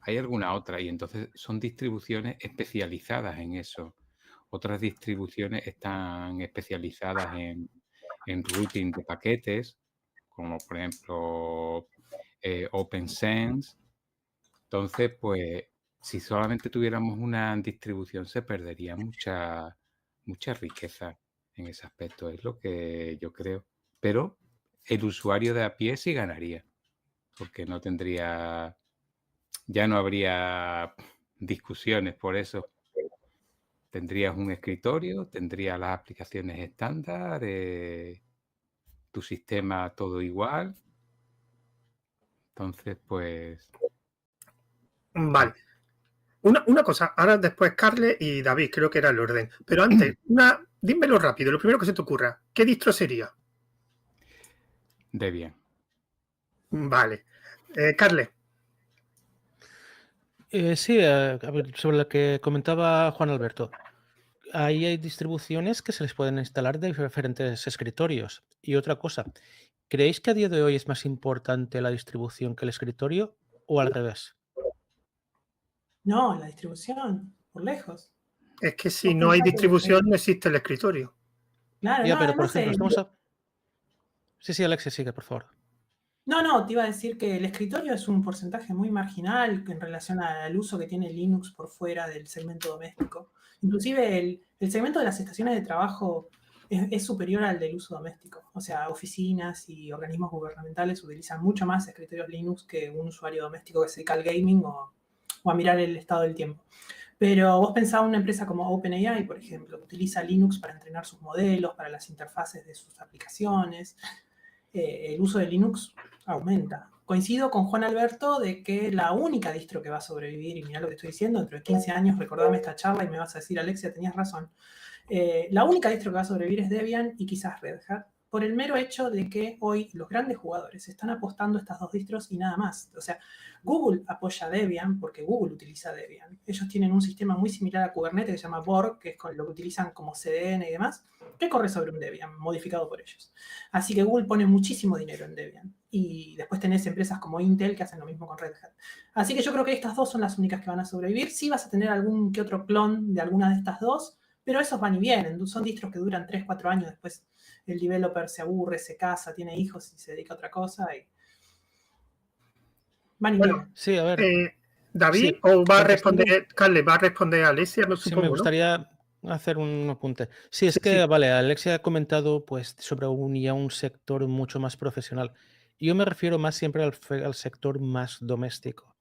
hay alguna otra, y entonces son distribuciones especializadas en eso. Otras distribuciones están especializadas en routing de paquetes, como por ejemplo OpenSense. Entonces, pues, si solamente tuviéramos una distribución, se perdería mucha riqueza en ese aspecto, es lo que yo creo. Pero el usuario de a pie sí ganaría, porque ya no habría discusiones por eso. Tendrías un escritorio, tendrías las aplicaciones estándar, tu sistema todo igual. Entonces, pues, Vale. Una cosa, ahora después Carles y David, creo que era el orden. Pero antes, dímelo rápido, lo primero que se te ocurra. ¿Qué distro sería? Debian. Vale. Carles, Sí, a ver, sobre lo que comentaba Juan Alberto. Ahí hay distribuciones que se les pueden instalar de diferentes escritorios. Y otra cosa, ¿creéis que a día de hoy es más importante la distribución que el escritorio o al revés? No, la distribución, por lejos. es que si Vos no hay pensás que- distribución, no existe el escritorio. Claro, Ya, no, pero por además ejemplo, estamos a... Sí, Alexia, sigue, por favor. No, te iba a decir que el escritorio es un porcentaje muy marginal en relación al uso que tiene Linux por fuera del segmento doméstico. Inclusive el segmento de las estaciones de trabajo es superior al del uso doméstico. O sea, oficinas y organismos gubernamentales utilizan mucho más escritorios Linux que un usuario doméstico que se dedica al gaming o a mirar el estado del tiempo. Pero vos pensás en una empresa como OpenAI, por ejemplo, que utiliza Linux para entrenar sus modelos, para las interfaces de sus aplicaciones. El uso de Linux aumenta. Coincido con Juan Alberto de que la única distro que va a sobrevivir, y mirá lo que estoy diciendo, dentro de 15 años recordame esta charla y me vas a decir, Alexia, tenías razón, la única distro que va a sobrevivir es Debian y quizás Red Hat, por el mero hecho de que hoy los grandes jugadores están apostando a estas dos distros y nada más. O sea, Google apoya Debian porque Google utiliza Debian. Ellos tienen un sistema muy similar a Kubernetes que se llama Borg, que es lo que utilizan como CDN y demás, que corre sobre un Debian, modificado por ellos. Así que Google pone muchísimo dinero en Debian. Y después tenés empresas como Intel que hacen lo mismo con Red Hat. Así que yo creo que estas dos son las únicas que van a sobrevivir. Sí vas a tener algún que otro clon de alguna de estas dos, pero esos van y vienen. Son distros que duran 3, 4 años. Después el developer se aburre, se casa, tiene hijos y se dedica a otra cosa. Y van y vienen. Sí, a ver. David, Sí, o va a contestando- responder, Carles, va a responder a Alexia, no Sí, supongo, me ¿no? gustaría hacer un apunte. Sí, es Sí, que, sí. vale, Alexia ha comentado pues sobre un sector mucho más profesional. Yo me refiero más siempre al sector más doméstico.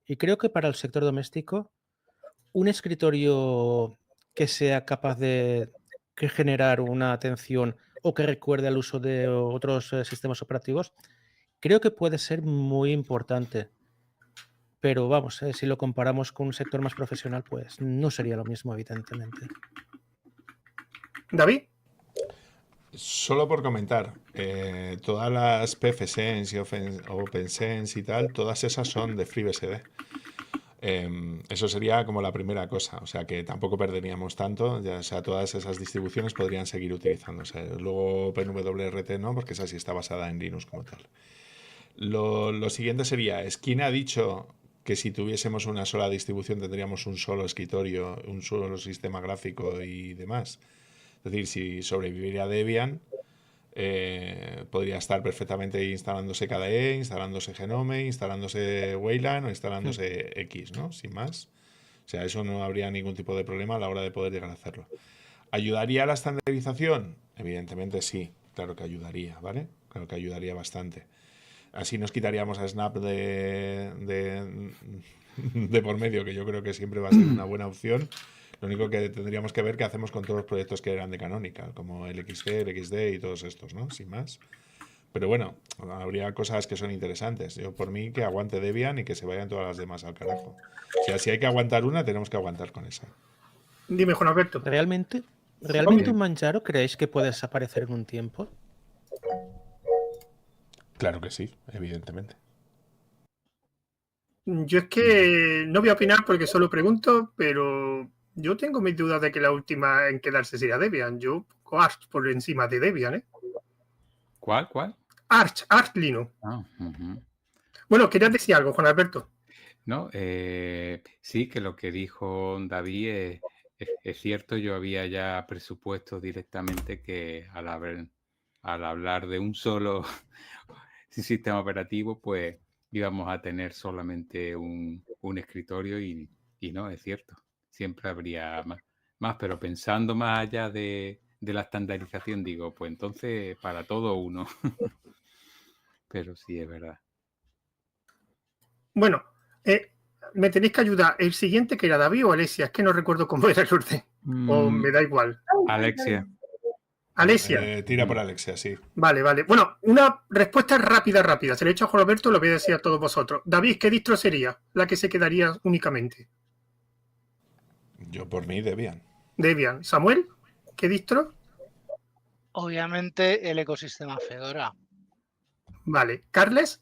Y creo que para el sector doméstico, un escritorio que sea capaz de generar una atención o que recuerde al uso de otros sistemas operativos, creo que puede ser muy importante. Pero vamos, si lo comparamos con un sector más profesional, pues no sería lo mismo, evidentemente. David, Solo por comentar, todas las PFSense y OpenSense y tal, todas esas son de FreeBSD. Eso sería como la primera cosa, o sea que tampoco perderíamos tanto, ya, o sea, todas esas distribuciones podrían seguir utilizándose. Luego OpenWRT no, porque esa sí está basada en Linux como tal. Lo siguiente sería, ¿quién ha dicho que si tuviésemos una sola distribución tendríamos un solo escritorio, un solo sistema gráfico y demás? Es decir, si sobreviviría Debian, podría estar perfectamente instalándose KDE, instalándose Genome, instalándose Wayland o instalándose X, ¿no? Sin más. O sea, eso no habría ningún tipo de problema a la hora de poder llegar a hacerlo. ¿Ayudaría a la estandarización? Evidentemente sí. claro que ayudaría, ¿vale? Claro que ayudaría bastante. Así nos quitaríamos a Snap de por medio, que yo creo que siempre va a ser una buena opción. Lo único que tendríamos que ver qué hacemos con todos los proyectos que eran de Canonical, como el XG, el XD y todos estos, ¿no? Sin más. Pero bueno, habría cosas que son interesantes. Yo por mí que aguante Debian y que se vayan todas las demás al carajo. Si hay que aguantar una, tenemos que aguantar con esa. Dime, Juan Alberto. ¿Realmente un Manjaro creéis que puede desaparecer en un tiempo? Claro que sí, evidentemente. Yo es que no voy a opinar porque solo pregunto, pero yo tengo mis dudas de que la última en quedarse sería Debian. Yo pongo Arch por encima de Debian, ¿eh? ¿Cuál? Arch Linux. Ah, ujú. Bueno, querías decir algo, Juan Alberto. No, sí, que lo que dijo David es cierto. Yo había ya presupuesto directamente que al hablar de un solo sistema operativo, pues íbamos a tener solamente un escritorio y no, es cierto. Siempre habría más, pero pensando más allá de la estandarización, digo, pues entonces para todo uno. Pero sí, es verdad. Bueno, me tenéis que ayudar. El siguiente que era David o Alesia, es que no recuerdo cómo era el orden. O me da igual. Alexia. Alesia. Tira por Alexia, sí. Vale. Bueno, una respuesta rápida. Se le he hecho a Juan Alberto, lo voy a decir a todos vosotros. David, ¿qué distro sería la que se quedaría únicamente? Yo por mí Debian. Debian. Samuel, ¿qué distro? Obviamente el ecosistema Fedora. Vale. Carles.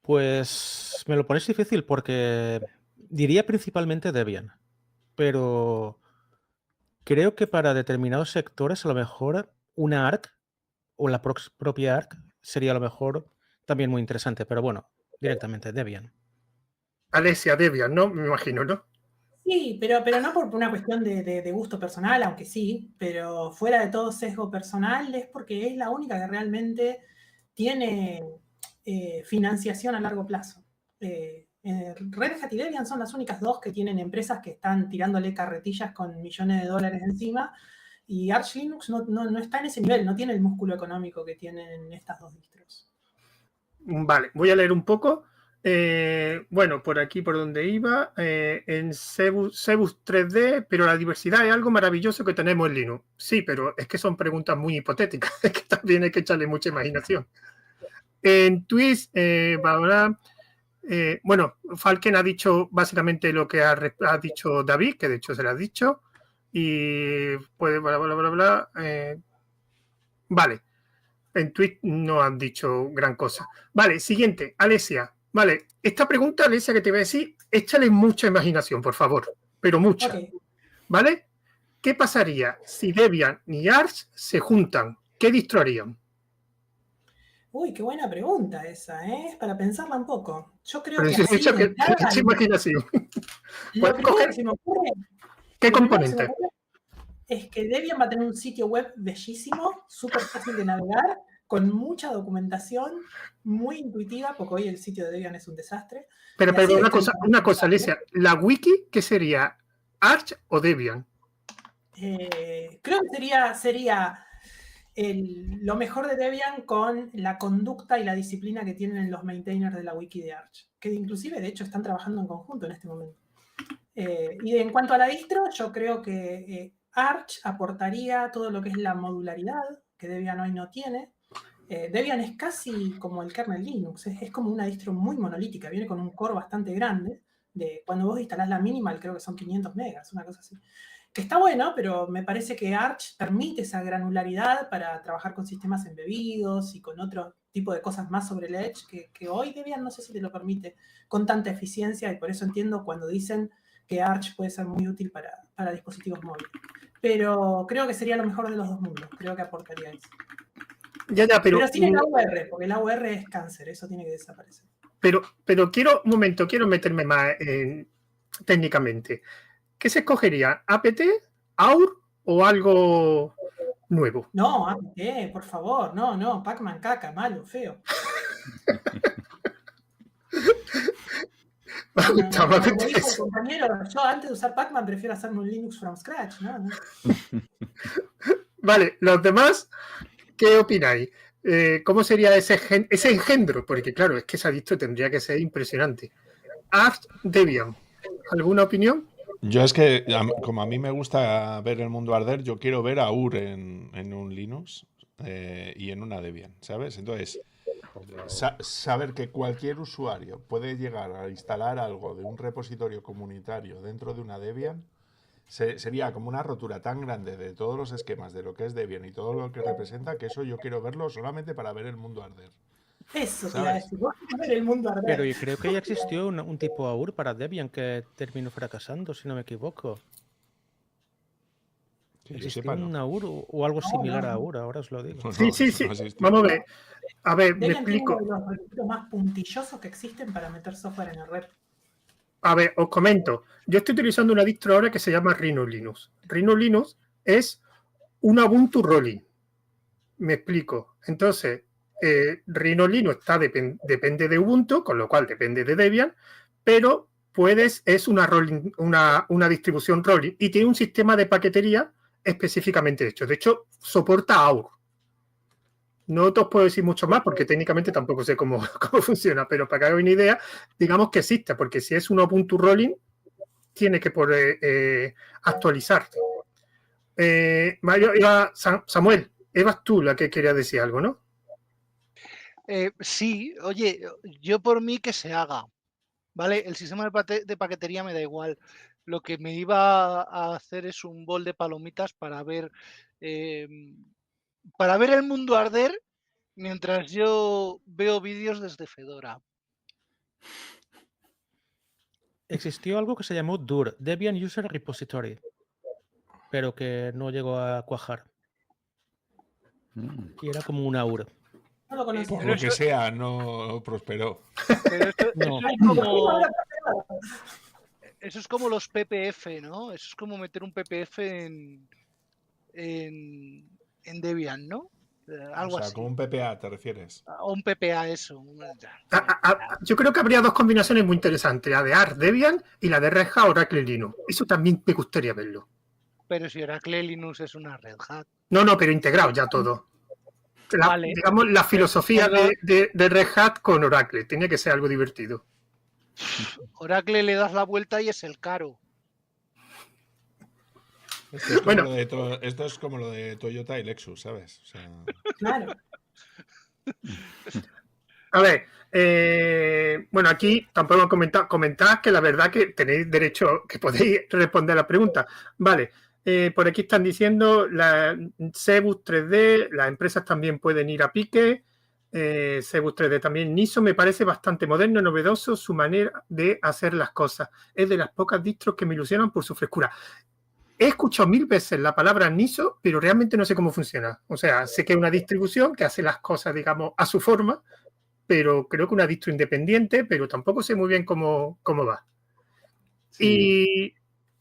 Pues me lo ponéis difícil porque diría principalmente Debian, pero creo que para determinados sectores a lo mejor una ARC o la propia ARC sería a lo mejor también muy interesante, pero bueno, directamente Debian. Alesia, Debian, ¿no? Me imagino, ¿no? Sí, pero no por una cuestión de gusto personal, aunque sí, pero fuera de todo sesgo personal es porque es la única que realmente tiene financiación a largo plazo. Red Hat y Debian son las únicas dos que tienen empresas que están tirándole carretillas con millones de dólares encima, y Arch Linux no está en ese nivel, no tiene el músculo económico que tienen estas dos distros. Vale, voy a leer un poco. Bueno, por aquí por donde iba, en Cebus 3D, pero la diversidad es algo maravilloso que tenemos en Linux. Sí, pero es que son preguntas muy hipotéticas, es que también hay que echarle mucha imaginación. En Twitch, bueno, Falken ha dicho básicamente lo que ha dicho David, que de hecho se lo ha dicho, y pues vale, en Twitch no han dicho gran cosa. Vale, siguiente, Alesia. Vale, esta pregunta, Alesia, que te voy a decir, échale mucha imaginación, por favor, pero mucha. Okay. ¿Vale? ¿Qué pasaría si Debian y Arch se juntan? ¿Qué distro harían? Uy, qué buena pregunta esa, ¿eh? Para pensarla un poco. Yo creo Pero que así hecho de que entrada, mucha imaginación. lo primero que se me ocurre, ¿Qué lo primero que se me componente? ocurre es que Debian va a tener un sitio web bellísimo, súper fácil de navegar, con mucha documentación, muy intuitiva, porque hoy el sitio de Debian es un desastre. Pero Y así una cosa, Alesia, ¿la wiki qué sería? ¿Arch o Debian? Creo que sería lo mejor de Debian con la conducta y la disciplina que tienen los maintainers de la wiki de Arch, que inclusive de hecho están trabajando en conjunto en este momento. Y en cuanto a la distro, yo creo que Arch aportaría todo lo que es la modularidad, que Debian hoy no tiene. Debian es casi como el kernel Linux, es como una distro muy monolítica, viene con un core bastante grande, de cuando vos instalás la minimal creo que son 500 megas, una cosa así. Que está bueno, pero me parece que Arch permite esa granularidad para trabajar con sistemas embebidos y con otro tipo de cosas más sobre el Edge, que hoy Debian no sé si te lo permite con tanta eficiencia, y por eso entiendo cuando dicen que Arch puede ser muy útil para dispositivos móviles. Pero creo que sería lo mejor de los dos mundos, creo que aportaría eso. Pero sin el AUR, porque el AUR es cáncer, eso tiene que desaparecer. Pero quiero meterme más técnicamente. ¿Qué se escogería? ¿APT, AUR o algo nuevo? No, APT, por favor, no, Pacman caca, malo, feo. Estaba como dijo el eso. compañero, yo antes de usar Pacman prefiero hacerme un Linux from scratch, ¿no? Vale, los demás, ¿qué opináis? ¿Cómo sería ese engendro? Porque claro, es que esa distro tendría que ser impresionante. Arch Debian, ¿alguna opinión? Yo es que, como a mí me gusta ver el mundo arder, yo quiero ver a UR en un Linux y en una Debian, ¿sabes? Entonces, saber que cualquier usuario puede llegar a instalar algo de un repositorio comunitario dentro de una Debian sería como una rotura tan grande de todos los esquemas de lo que es Debian y todo lo que representa, que eso yo quiero verlo solamente para ver el mundo arder. Eso te iba a ¿Sabes? decir, vos querés ver el mundo arder. Pero yo creo que ya existió un tipo AUR para Debian que terminó fracasando, si no me equivoco. Que yo Existió sepa, no. un AUR o algo No, similar no. a AUR, ahora os lo digo. No, Sí, sí, eso sí. no existe. Vamos a ver. A ver, me Debian tiene uno explico. de los requisitos más puntillosos que existen para meter software en el red. A ver, os comento. Yo estoy utilizando una distro ahora que se llama Rhino Linux. Rhino Linux es un Ubuntu Rolling. Me explico. Entonces, Rhino Linux depende de Ubuntu, con lo cual depende de Debian, pero es una distribución Rolling y tiene un sistema de paquetería específicamente hecho. De hecho, soporta AUR. No te os puedo decir mucho más porque técnicamente tampoco sé cómo funciona, pero para que hagáis una idea, digamos que existe, porque si es un Ubuntu Rolling, tiene que poder actualizarte. Samuel, eras tú la que quería decir algo, ¿no? Sí, oye, yo por mí que se haga, ¿vale? El sistema de paquetería me da igual. Lo que me iba a hacer es un bol de palomitas para ver el mundo arder mientras yo veo vídeos desde Fedora. Existió algo que se llamó DUR, Debian User Repository, pero que no llegó a cuajar. Y era como un AUR. No lo conocía. Por lo que sea, no prosperó. Pero No. eso es como los PPF, ¿no? Eso es como meter un PPF en Debian, ¿no? Algo O sea, así. como un PPA, ¿te refieres? O un PPA, eso. Yo creo que habría dos combinaciones muy interesantes, la de Arch Debian y la de Red Hat Oracle Linux. Eso también me gustaría verlo. Pero si Oracle Linux es una Red Hat. No, pero integrado ya todo. Vale. Digamos, la filosofía de Red Hat con Oracle. Tenía que ser algo divertido. Oracle le das la vuelta y es el caro. Esto es como lo de Toyota y Lexus, ¿sabes? O sea... Claro. A ver, bueno, aquí tampoco comentad que la verdad que tenéis derecho, que podéis responder a la pregunta. Vale, por aquí están diciendo la Cebus 3D, las empresas también pueden ir a pique. Cebus 3D también. NISO me parece bastante moderno y novedoso su manera de hacer las cosas. Es de las pocas distros que me ilusionan por su frescura. He escuchado 1000 veces la palabra NISO, pero realmente no sé cómo funciona. O sea, sé que es una distribución que hace las cosas, digamos, a su forma, pero creo que una distro independiente, pero tampoco sé muy bien cómo va. Sí. Y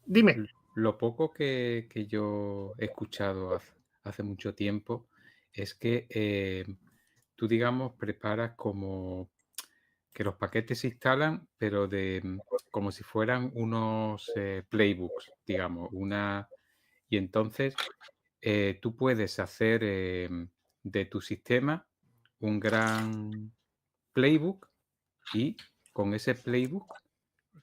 dime. Lo poco que yo he escuchado hace mucho tiempo es que tú, digamos, preparas como que los paquetes se instalan, pero como si fueran unos playbooks, digamos, y entonces tú puedes hacer de tu sistema un gran playbook y con ese playbook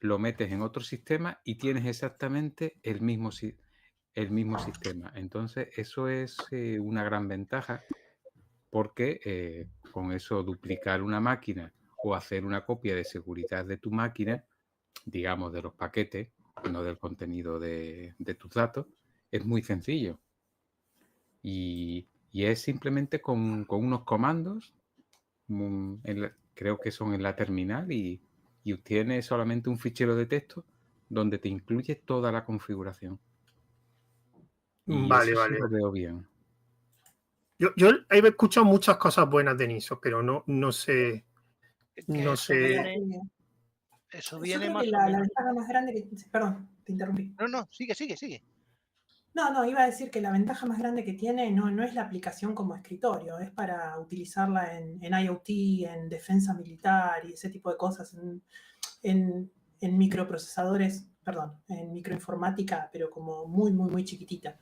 lo metes en otro sistema y tienes exactamente el mismo sistema. Entonces, eso es una gran ventaja porque con eso duplicar una máquina o hacer una copia de seguridad de tu máquina, digamos, de los paquetes, no del contenido de tus datos, es muy sencillo. Y es simplemente con unos comandos, creo que son en la terminal, y obtienes solamente un fichero de texto donde te incluye toda la configuración. Y Vale. Sí lo veo bien. Yo he escuchado muchas cosas buenas de NISO, pero no sé. No sé. Eso Yo viene creo más que o la menos. ventaja más grande que... Perdón, te interrumpí. No, sigue. No, iba a decir que la ventaja más grande que tiene no es la aplicación como escritorio, es para utilizarla en IoT, en defensa militar y ese tipo de cosas, en en microprocesadores, perdón, en microinformática, pero como muy, muy, muy chiquitita.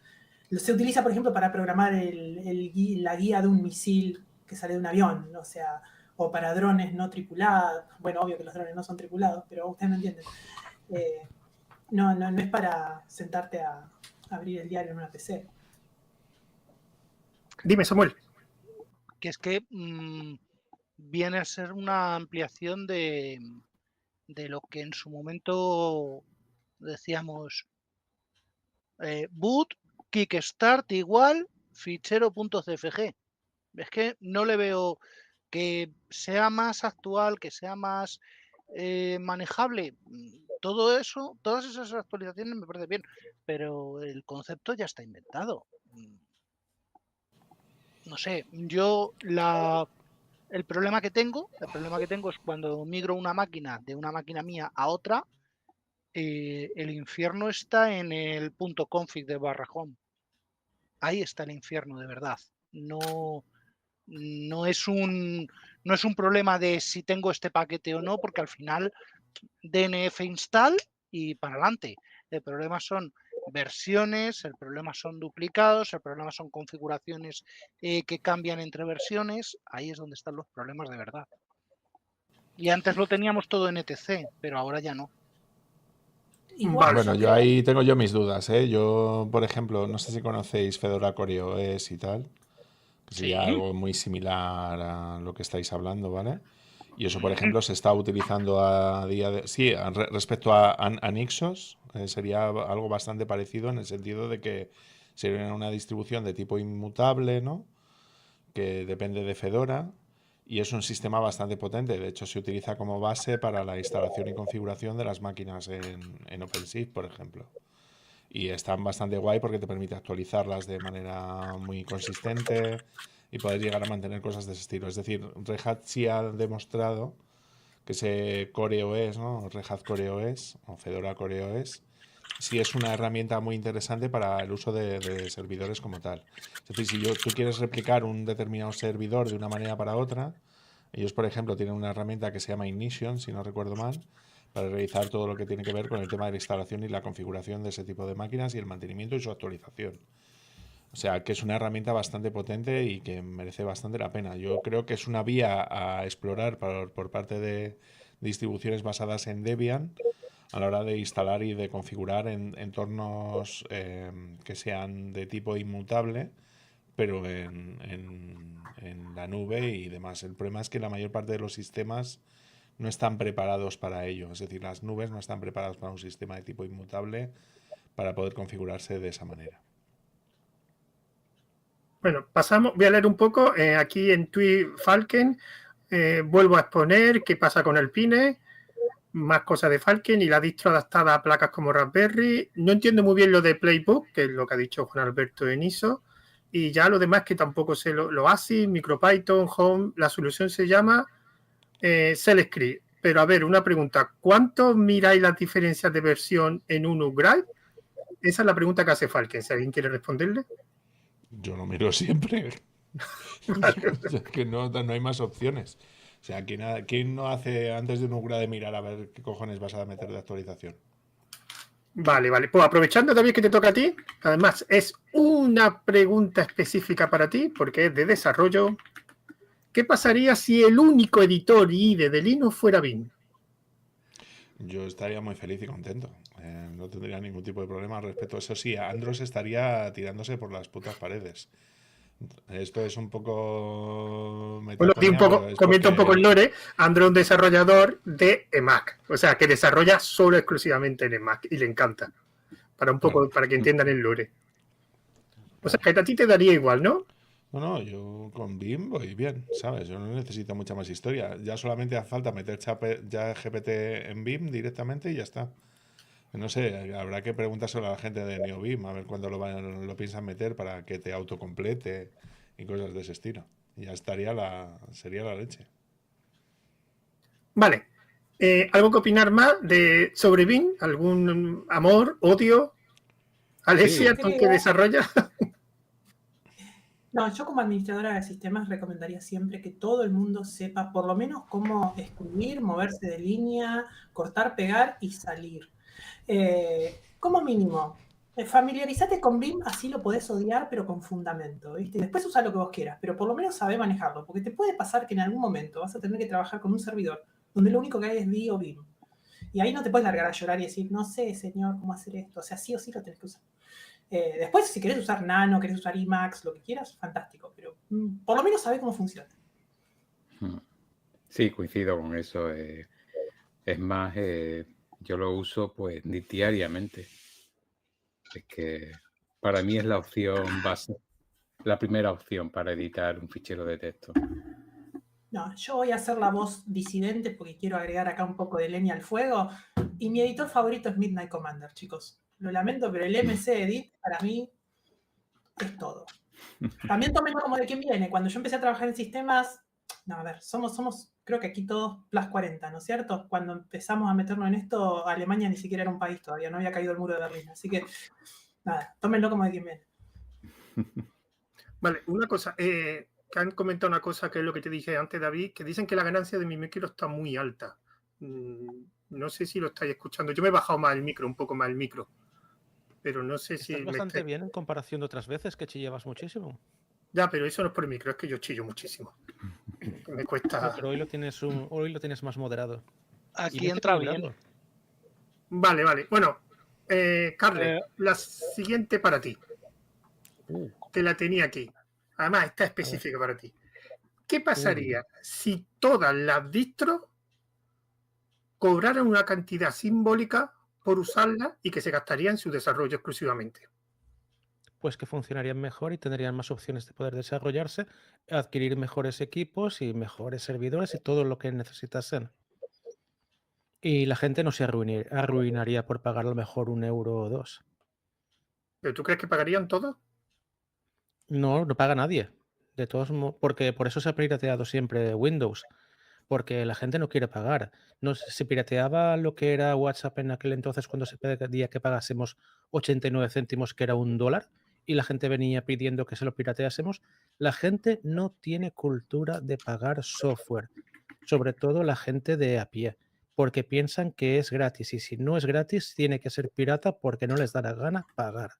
Se utiliza, por ejemplo, para programar la guía de un misil que sale de un avión, o sea, o para drones no tripulados. Bueno, obvio que los drones no son tripulados, pero ustedes me entienden. No es para sentarte a abrir el diario en una PC. Dime, Samuel. Que es que viene a ser una ampliación de lo que en su momento decíamos boot, kickstart igual fichero.cfg. Es que no le veo que sea más actual, que sea más manejable. Todo eso, todas esas actualizaciones me parece bien, pero el concepto ya está inventado. No sé, yo el problema que tengo es cuando migro una máquina de una máquina mía a otra, el infierno está en el .config de /home. Ahí está el infierno de verdad. No es un problema de si tengo este paquete o no, porque al final DNF install y para adelante. El problema son versiones, el problema son duplicados, el problema son configuraciones que cambian entre versiones. Ahí es donde están los problemas de verdad. Y antes lo teníamos todo en etc, pero ahora ya no. Igual, Bueno, yo ahí tengo yo mis dudas, ¿eh? Yo, por ejemplo, no sé si conocéis Fedora CoreOS y tal, que sería algo muy similar a lo que estáis hablando, ¿vale? Y eso, por ejemplo, se está utilizando a día de... Sí, respecto a Nixos, sería algo bastante parecido en el sentido de que sería una distribución de tipo inmutable, ¿no? Que depende de Fedora y es un sistema bastante potente. De hecho, se utiliza como base para la instalación y configuración de las máquinas en OpenShift, por ejemplo. Y están bastante guay porque te permite actualizarlas de manera muy consistente y poder llegar a mantener cosas de ese estilo. Es decir, Red Hat sí ha demostrado que ese CoreOS, ¿no? Red Hat CoreOS o Fedora CoreOS, sí es una herramienta muy interesante para el uso de servidores como tal. Es decir, si tú quieres replicar un determinado servidor de una manera para otra, ellos, por ejemplo, tienen una herramienta que se llama Ignition, si no recuerdo mal, para realizar todo lo que tiene que ver con el tema de la instalación y la configuración de ese tipo de máquinas y el mantenimiento y su actualización. O sea, que es una herramienta bastante potente y que merece bastante la pena. Yo creo que es una vía a explorar por parte de distribuciones basadas en Debian a la hora de instalar y de configurar en entornos que sean de tipo inmutable, pero en la nube y demás. El problema es que la mayor parte de los sistemas no están preparados para ello. Es decir, las nubes no están preparadas para un sistema de tipo inmutable para poder configurarse de esa manera. Bueno, pasamos, voy a leer un poco. Aquí en Tweet Falcon vuelvo a exponer qué pasa con el Pine, más cosas de Falcon y la distro adaptada a placas como Raspberry. No entiendo muy bien lo de Playbook, que es lo que ha dicho Juan Alberto en ISO. Y ya lo demás que tampoco sé, lo ASIC, MicroPython, Home, la solución se llama CellScript. Pero a ver, una pregunta, ¿cuánto miráis las diferencias de versión en un upgrade? Esa es la pregunta que hace Falcon, si alguien quiere responderle. Yo lo miro siempre. Es que no hay más opciones. O sea, ¿quién no hace antes de un upgrade mirar a ver qué cojones vas a meter de actualización? Vale. Pues aprovechando, David, que te toca a ti, además es una pregunta específica para ti, porque es de desarrollo. ¿Qué pasaría si el único editor IDE de Linux fuera Vim? Yo estaría muy feliz y contento. No tendría ningún tipo de problema al respecto. Eso sí, Andros estaría tirándose por las putas paredes. Esto es un poco... Bueno, comenta un poco el lore. Android es un desarrollador de EMAC, o sea, que desarrolla solo exclusivamente en EMAC y le encanta. Para que entiendan el lore. O sea, que a ti te daría igual, ¿no? No, yo con Vim voy bien, ¿sabes? Yo no necesito mucha más historia. Ya solamente hace falta meter ya GPT en Vim directamente y ya está. No sé, habrá que preguntárselo a la gente de NeoVim a ver cuándo lo piensan meter para que te autocomplete y cosas de ese estilo. Y ya sería la leche. Vale. ¿Algo que opinar más sobre Vim? ¿Algún amor, odio? Alessia, Sí. ¿tú qué desarrollas? No, yo como administradora de sistemas recomendaría siempre que todo el mundo sepa por lo menos cómo escribir, moverse de línea, cortar, pegar y salir. Como mínimo, familiarizate con BIM, así lo podés odiar, pero con fundamento, ¿viste? Después usa lo que vos quieras, pero por lo menos sabés manejarlo, porque te puede pasar que en algún momento vas a tener que trabajar con un servidor donde lo único que hay es DI o BIM. Y ahí no te puedes largar a llorar y decir, no sé, señor, cómo hacer esto. O sea, sí o sí lo tenés que usar. Después, si querés usar Nano, querés usar Emacs, lo que quieras, fantástico, pero por lo menos sabés cómo funciona. Sí, coincido con eso. Es más, yo lo uso pues diariamente. Es que para mí es la opción base, la primera opción para editar un fichero de texto. No, yo voy a hacer la voz disidente porque quiero agregar acá un poco de leña al fuego. Y mi editor favorito es Midnight Commander, chicos. Lo lamento, pero el MC Edit para mí es todo. También tómenlo como de quién viene. Cuando yo empecé a trabajar en sistemas, no, a ver, somos creo que aquí todos plus 40, ¿no es cierto? Cuando empezamos a meternos en esto, Alemania ni siquiera era un país todavía, no había caído el muro de Berlín. Así que, nada, tómenlo como de quien viene. Vale, una cosa, que han comentado una cosa que es lo que te dije antes, David, que dicen que la ganancia de mi micro está muy alta. No sé si lo estáis escuchando. Yo me he bajado más el micro, un poco más el micro. Pero no sé si Estás bastante bien en comparación de otras veces que chillabas muchísimo. Ya, pero eso no es por el micro, es que yo chillo muchísimo. Me cuesta. No, pero hoy lo tienes más moderado. Aquí Y entra muy bien. bien. Vale, vale. Bueno, Carles, la siguiente para ti. Te la tenía aquí. Además, está específica para ti. ¿Qué pasaría si todas las distros cobraran una cantidad simbólica por usarla y que se gastaría en su desarrollo exclusivamente? Pues que funcionarían mejor y tendrían más opciones de poder desarrollarse, adquirir mejores equipos y mejores servidores y todo lo que necesitasen. Y la gente no se arruinaría por pagar a lo mejor 1 euro o 2. ¿Pero tú crees que pagarían todos? No, no paga nadie. De todos modos, porque por eso se ha pirateado siempre Windows. Porque la gente no quiere pagar. No, se pirateaba lo que era WhatsApp en aquel entonces cuando se pedía que pagásemos 89 céntimos, que era $1, y la gente venía pidiendo que se lo pirateásemos. La gente no tiene cultura de pagar software, sobre todo la gente de a pie, porque piensan que es gratis y si no es gratis tiene que ser pirata porque no les da la gana pagar.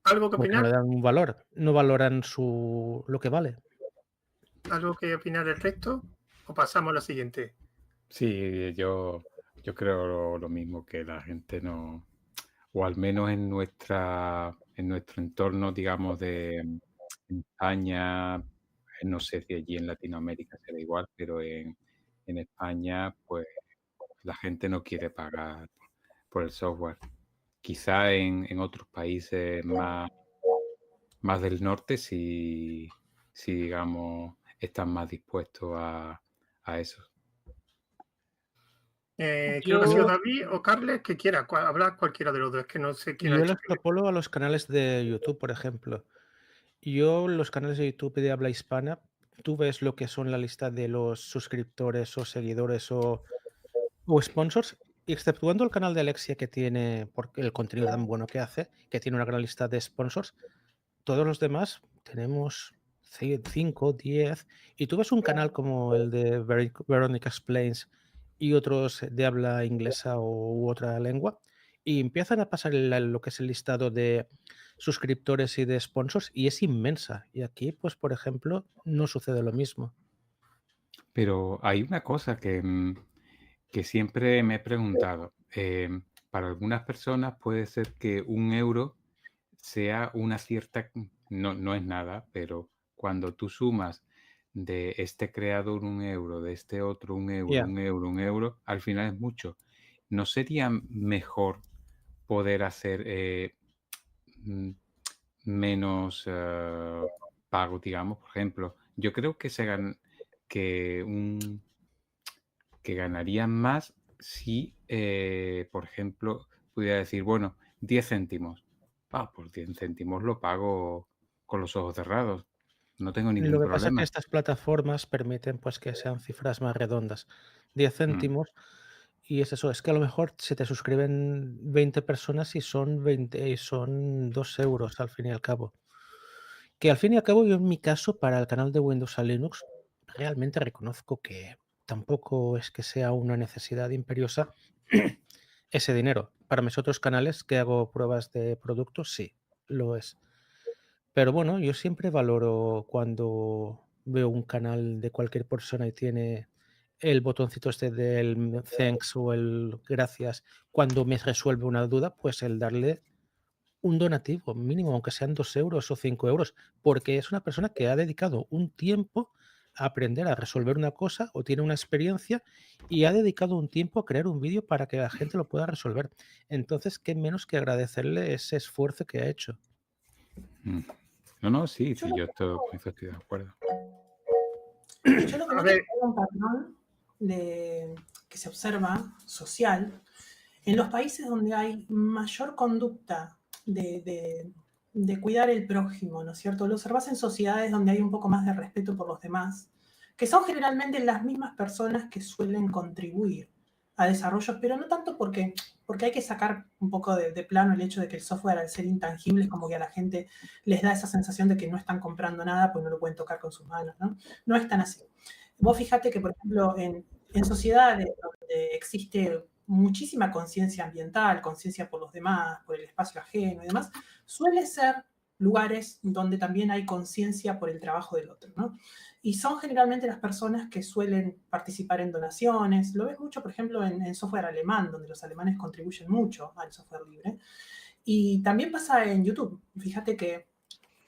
¿Algo que Porque no opinar? le dan un valor, no valoran lo que vale. ¿Algo que opinar el resto? ¿O pasamos a la siguiente? Sí, yo creo lo mismo, que la gente no, o al menos en nuestro entorno, digamos, de España, no sé si allí en Latinoamérica será igual, pero en España, pues la gente no quiere pagar por el software. Quizá en otros países más del norte sí, digamos, están más dispuestos a eso. Creo que ha sido David o Carles, que quiera hablar cualquiera de los dos. Es que no sé quién ha Yo lo dicho. extrapolo a los canales de YouTube, por ejemplo. Yo, los canales de YouTube de habla hispana, tú ves lo que son la lista de los suscriptores o seguidores o sponsors, y exceptuando el canal de Alexia que tiene, porque el contenido tan bueno que hace, que tiene una gran lista de sponsors, todos los demás tenemos 5, 10, y tú ves un canal como el de Veronica Explains y otros de habla inglesa u otra lengua, y empiezan a pasar lo que es el listado de suscriptores y de sponsors, y es inmensa. Y aquí, pues, por ejemplo, no sucede lo mismo. Pero hay una cosa que siempre me he preguntado. Para algunas personas puede ser que 1 euro sea una cierta, no es nada, pero cuando tú sumas de este creador 1 euro, de este otro 1 euro, Ya. 1 euro, 1 euro, al final es mucho. ¿No sería mejor poder hacer menos pago, digamos? Por ejemplo, yo creo que que ganarían más si, por ejemplo, pudiera decir, bueno, 10 céntimos. Por 10 céntimos lo pago con los ojos cerrados. No tengo Lo ningún que pasa es que problema. estas plataformas permiten, pues, que sean cifras más redondas. 10 céntimos, y es eso, es que a lo mejor se te suscriben 20 personas y son 2 euros al fin y al cabo. Que al fin y al cabo yo en mi caso para el canal de Windows a Linux realmente reconozco que tampoco es que sea una necesidad imperiosa ese dinero. Para mis otros canales que hago pruebas de productos, sí, lo es. Pero bueno, yo siempre valoro cuando veo un canal de cualquier persona y tiene el botoncito este del thanks o el gracias cuando me resuelve una duda, pues el darle un donativo mínimo, aunque sean 2 euros o 5 euros, porque es una persona que ha dedicado un tiempo a aprender a resolver una cosa o tiene una experiencia y ha dedicado un tiempo a crear un vídeo para que la gente lo pueda resolver. Entonces, qué menos que agradecerle ese esfuerzo que ha hecho. Mm. No, sí, Yo sí, lo yo que con eso estoy de acuerdo. Yo lo que A noto es ver, que hay un patrón que se observa social en los países donde hay mayor conducta de cuidar el prójimo, ¿no es cierto? Lo observas en sociedades donde hay un poco más de respeto por los demás, que son generalmente las mismas personas que suelen contribuir a desarrollos, pero no tanto porque hay que sacar un poco de plano el hecho de que el software, al ser intangible, es como que a la gente les da esa sensación de que no están comprando nada porque no lo pueden tocar con sus manos, ¿no? No es tan así. Vos fíjate que, por ejemplo, en sociedades donde existe muchísima conciencia ambiental, conciencia por los demás, por el espacio ajeno y demás, suele ser lugares donde también hay conciencia por el trabajo del otro, ¿no? Y son generalmente las personas que suelen participar en donaciones. Lo ves mucho, por ejemplo, en software alemán, donde los alemanes contribuyen mucho al software libre. Y también pasa en YouTube. Fíjate que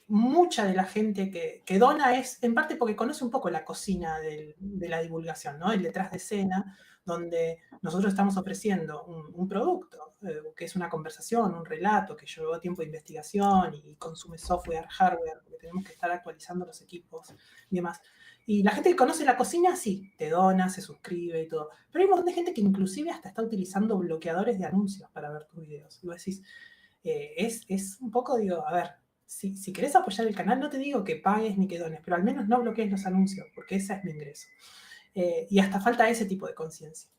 mucha de la gente que dona es en parte porque conoce un poco la cocina de la divulgación, ¿no? El detrás de escena, donde nosotros estamos ofreciendo un producto, que es una conversación, un relato que llevó tiempo de investigación y consume software, hardware, porque tenemos que estar actualizando los equipos y demás. Y la gente que conoce la cocina, sí, te dona, se suscribe y todo. Pero hay un montón de gente que inclusive hasta está utilizando bloqueadores de anuncios para ver tus videos. Y vos decís, es un poco, digo, a ver, si querés apoyar el canal, no te digo que pagues ni que dones, pero al menos no bloquees los anuncios, porque ese es mi ingreso. Y hasta falta ese tipo de conciencia.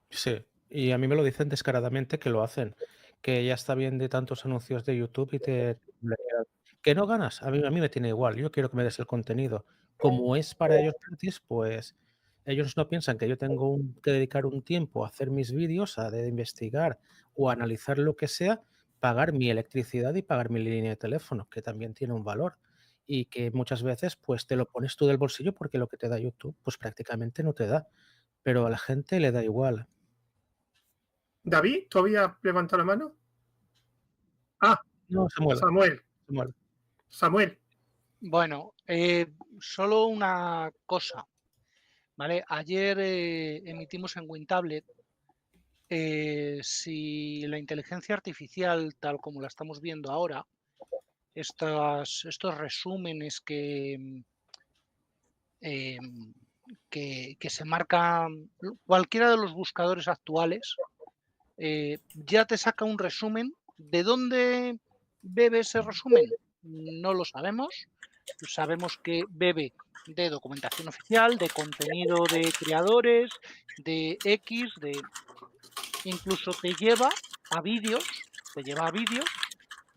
Sí, y a mí me lo dicen descaradamente que lo hacen, que ya está bien de tantos anuncios de YouTube y te bloquean. ¿Que no ganas? A mí me tiene igual, yo quiero que me des el contenido. Como es para ellos gratis, pues ellos no piensan que yo tengo que dedicar un tiempo a hacer mis vídeos, a de investigar o a analizar lo que sea, pagar mi electricidad y pagar mi línea de teléfono, que también tiene un valor. Y que muchas veces pues te lo pones tú del bolsillo porque lo que te da YouTube pues prácticamente no te da, pero a la gente le da igual. David, ¿todavía levanta la mano? Ah, No, Samuel. Samuel. Bueno, solo una cosa, ¿vale? Ayer emitimos en WinTablet si la inteligencia artificial, tal como la estamos viendo ahora, estos resúmenes que se marcan cualquiera de los buscadores actuales, ya te saca un resumen. ¿De dónde bebe ese resumen? No lo sabemos. Sabemos que bebe de documentación oficial, de contenido de creadores, de X, incluso te lleva a vídeos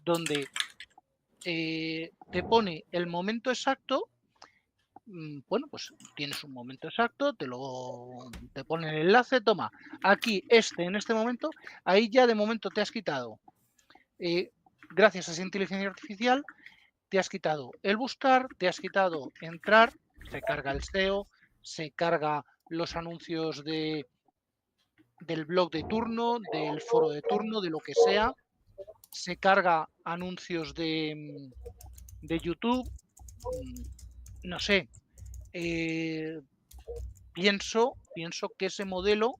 donde te pone el momento exacto. Bueno, pues tienes un momento exacto, te pone el enlace, toma, aquí en este momento, ahí ya de momento te has quitado, gracias a esa inteligencia artificial, te has quitado el buscar, te has quitado entrar, se carga el SEO, se carga los anuncios del blog de turno, del foro de turno, de lo que sea, se carga anuncios de YouTube, no sé. Pienso que ese modelo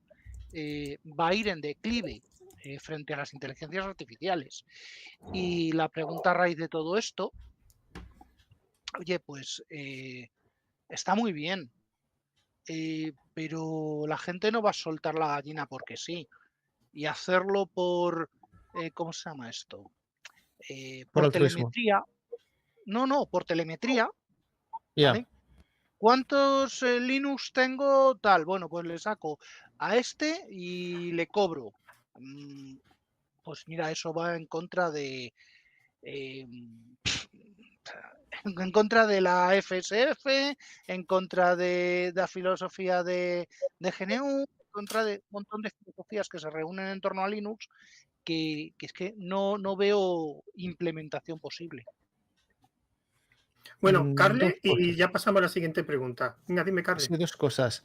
va a ir en declive frente a las inteligencias artificiales. Y la pregunta a raíz de todo esto, oye, pues está muy bien, pero la gente no va a soltar la gallina porque sí. Y hacerlo por, ¿cómo se llama esto? Por Por altruismo. telemetría. No, por telemetría, Ya. ¿vale? ¿Cuántos Linux tengo tal? Bueno, pues le saco a este y le cobro. Pues mira, eso va en contra de en contra de la FSF, en contra de la filosofía de GNU, en contra de un montón de filosofías que se reúnen en torno a Linux, que es que no veo implementación posible. Bueno, Dos Carle, y cosas. ya pasamos a la siguiente pregunta. Venga, dime, Carle. Sí, dos cosas.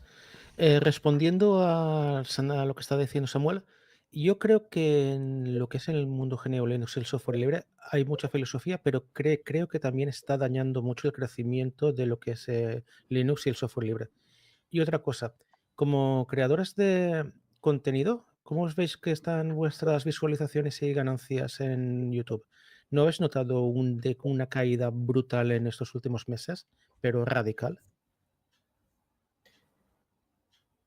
Respondiendo a lo que está diciendo Samuel, yo creo que en lo que es el mundo GNU Linux, el software libre, hay mucha filosofía, pero creo que también está dañando mucho el crecimiento de lo que es Linux y el software libre. Y otra cosa, como creadores de contenido, ¿cómo os veis que están vuestras visualizaciones y ganancias en YouTube? ¿No habéis notado una caída brutal en estos últimos meses, pero radical?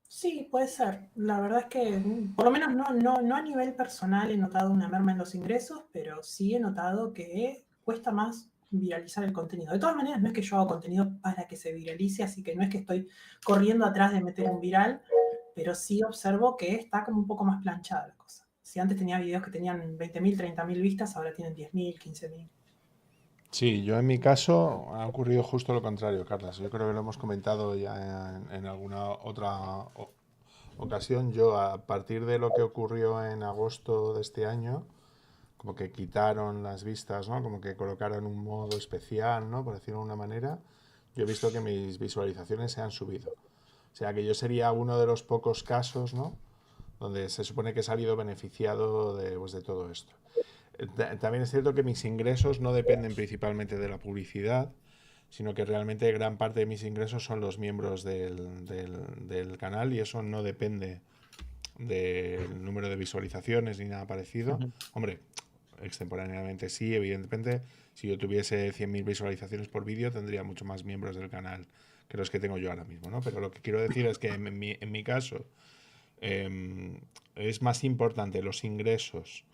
Sí, puede ser. La verdad es que, por lo menos no a nivel personal he notado una merma en los ingresos, pero sí he notado que cuesta más viralizar el contenido. De todas maneras, no es que yo hago contenido para que se viralice, así que no es que estoy corriendo atrás de meter un viral, pero sí observo que está como un poco más planchada la cosa. Si antes tenía videos que tenían 20.000, 30.000 vistas, ahora tienen 10.000, 15.000. Sí, yo en mi caso ha ocurrido justo lo contrario, Carlas. Yo creo que lo hemos comentado ya en alguna otra ocasión. Yo, a partir de lo que ocurrió en agosto de este año, como que quitaron las vistas, ¿no? Como que colocaron un modo especial, ¿no? Por decirlo de una manera, yo he visto que mis visualizaciones se han subido. O sea que yo sería uno de los pocos casos, ¿no? Donde se supone que he salido beneficiado pues, de todo esto. También es cierto que mis ingresos no dependen principalmente de la publicidad, sino que realmente gran parte de mis ingresos son los miembros del canal, y eso no depende del número de visualizaciones ni nada parecido. Hombre, extemporáneamente sí, evidentemente. Si yo tuviese 100.000 visualizaciones por vídeo, tendría mucho más miembros del canal que los que tengo yo ahora mismo, ¿no? Pero lo que quiero decir es que en mi caso es más importante los ingresos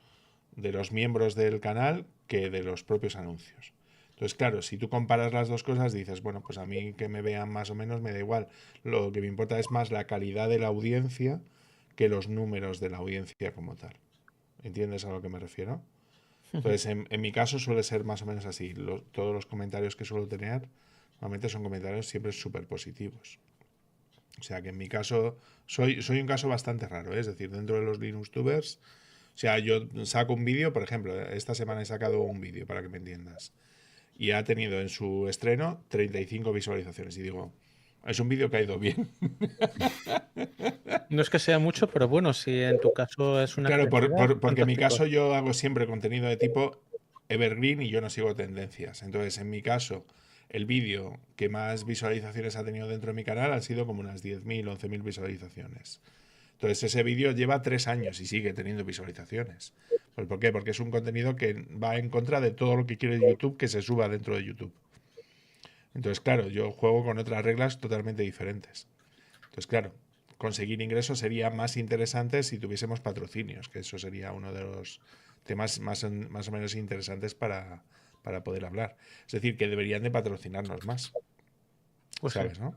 de los miembros del canal que de los propios anuncios. Entonces, claro, si tú comparas las dos cosas, dices, bueno, pues a mí que me vean más o menos me da igual. Lo que me importa es más la calidad de la audiencia que los números de la audiencia como tal. ¿Entiendes a lo que me refiero? Entonces, en mi caso suele ser más o menos así. Todos los comentarios que suelo tener, normalmente son comentarios siempre súper positivos. O sea que en mi caso, soy un caso bastante raro, ¿eh? Es decir, dentro de los LinuxTubers, o sea, yo saco un vídeo, por ejemplo, esta semana he sacado un vídeo, para que me entiendas, y ha tenido en su estreno 35 visualizaciones. Y digo, es un vídeo que ha ido bien. No es que sea mucho, pero bueno, si en tu caso es una Claro, cantidad, porque en mi fantástico. caso yo hago siempre contenido de tipo evergreen y yo no sigo tendencias. Entonces, en mi caso, el vídeo que más visualizaciones ha tenido dentro de mi canal han sido como unas 10.000, 11.000 visualizaciones. Entonces, ese vídeo lleva 3 años y sigue teniendo visualizaciones. Pues, ¿por qué? Porque es un contenido que va en contra de todo lo que quiere YouTube que se suba dentro de YouTube. Entonces, claro, yo juego con otras reglas totalmente diferentes. Entonces, claro, conseguir ingresos sería más interesante si tuviésemos patrocinios, que eso sería uno de los temas más o menos interesantes para poder hablar. Es decir, que deberían de patrocinarnos más. Pues ¿Sabes, sí. no?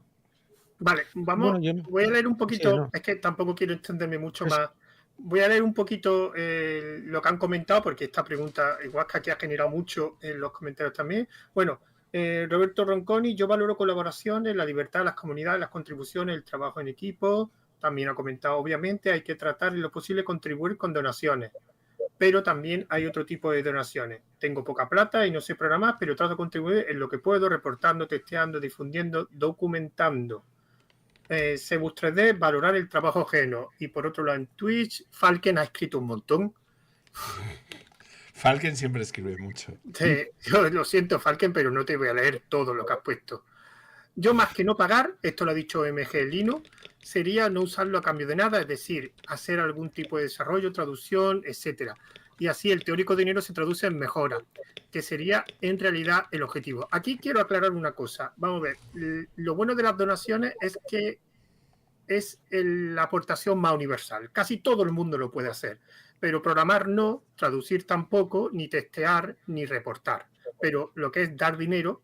Vale, vamos. Bueno, Voy a leer un poquito, sí, no. es que tampoco quiero extenderme mucho Es- más. Voy a leer un poquito lo que han comentado, porque esta pregunta, igual que aquí ha generado mucho en los comentarios también. Bueno, Roberto Ronconi, yo valoro colaboraciones, la libertad de las comunidades, las contribuciones, el trabajo en equipo. También ha comentado, obviamente, hay que tratar en lo posible contribuir con donaciones, pero también hay otro tipo de donaciones. Tengo poca plata y no sé programar, pero trato de contribuir en lo que puedo, reportando, testeando, difundiendo, documentando. Cebus 3D, valorar el trabajo ajeno. Y por otro lado, en Twitch, Falken ha escrito un montón. Falken siempre escribe mucho. Yo lo siento, Falken, pero no te voy a leer todo lo que has puesto. Yo, más que no pagar, esto lo ha dicho MG Linux, sería no usarlo a cambio de nada, es decir, hacer algún tipo de desarrollo, traducción, etcétera. Y así el teórico dinero se traduce en mejora, que sería en realidad el objetivo. Aquí quiero aclarar una cosa. Vamos a ver, lo bueno de las donaciones es que es la aportación más universal. Casi todo el mundo lo puede hacer, pero programar no, traducir tampoco, ni testear, ni reportar. Pero lo que es dar dinero,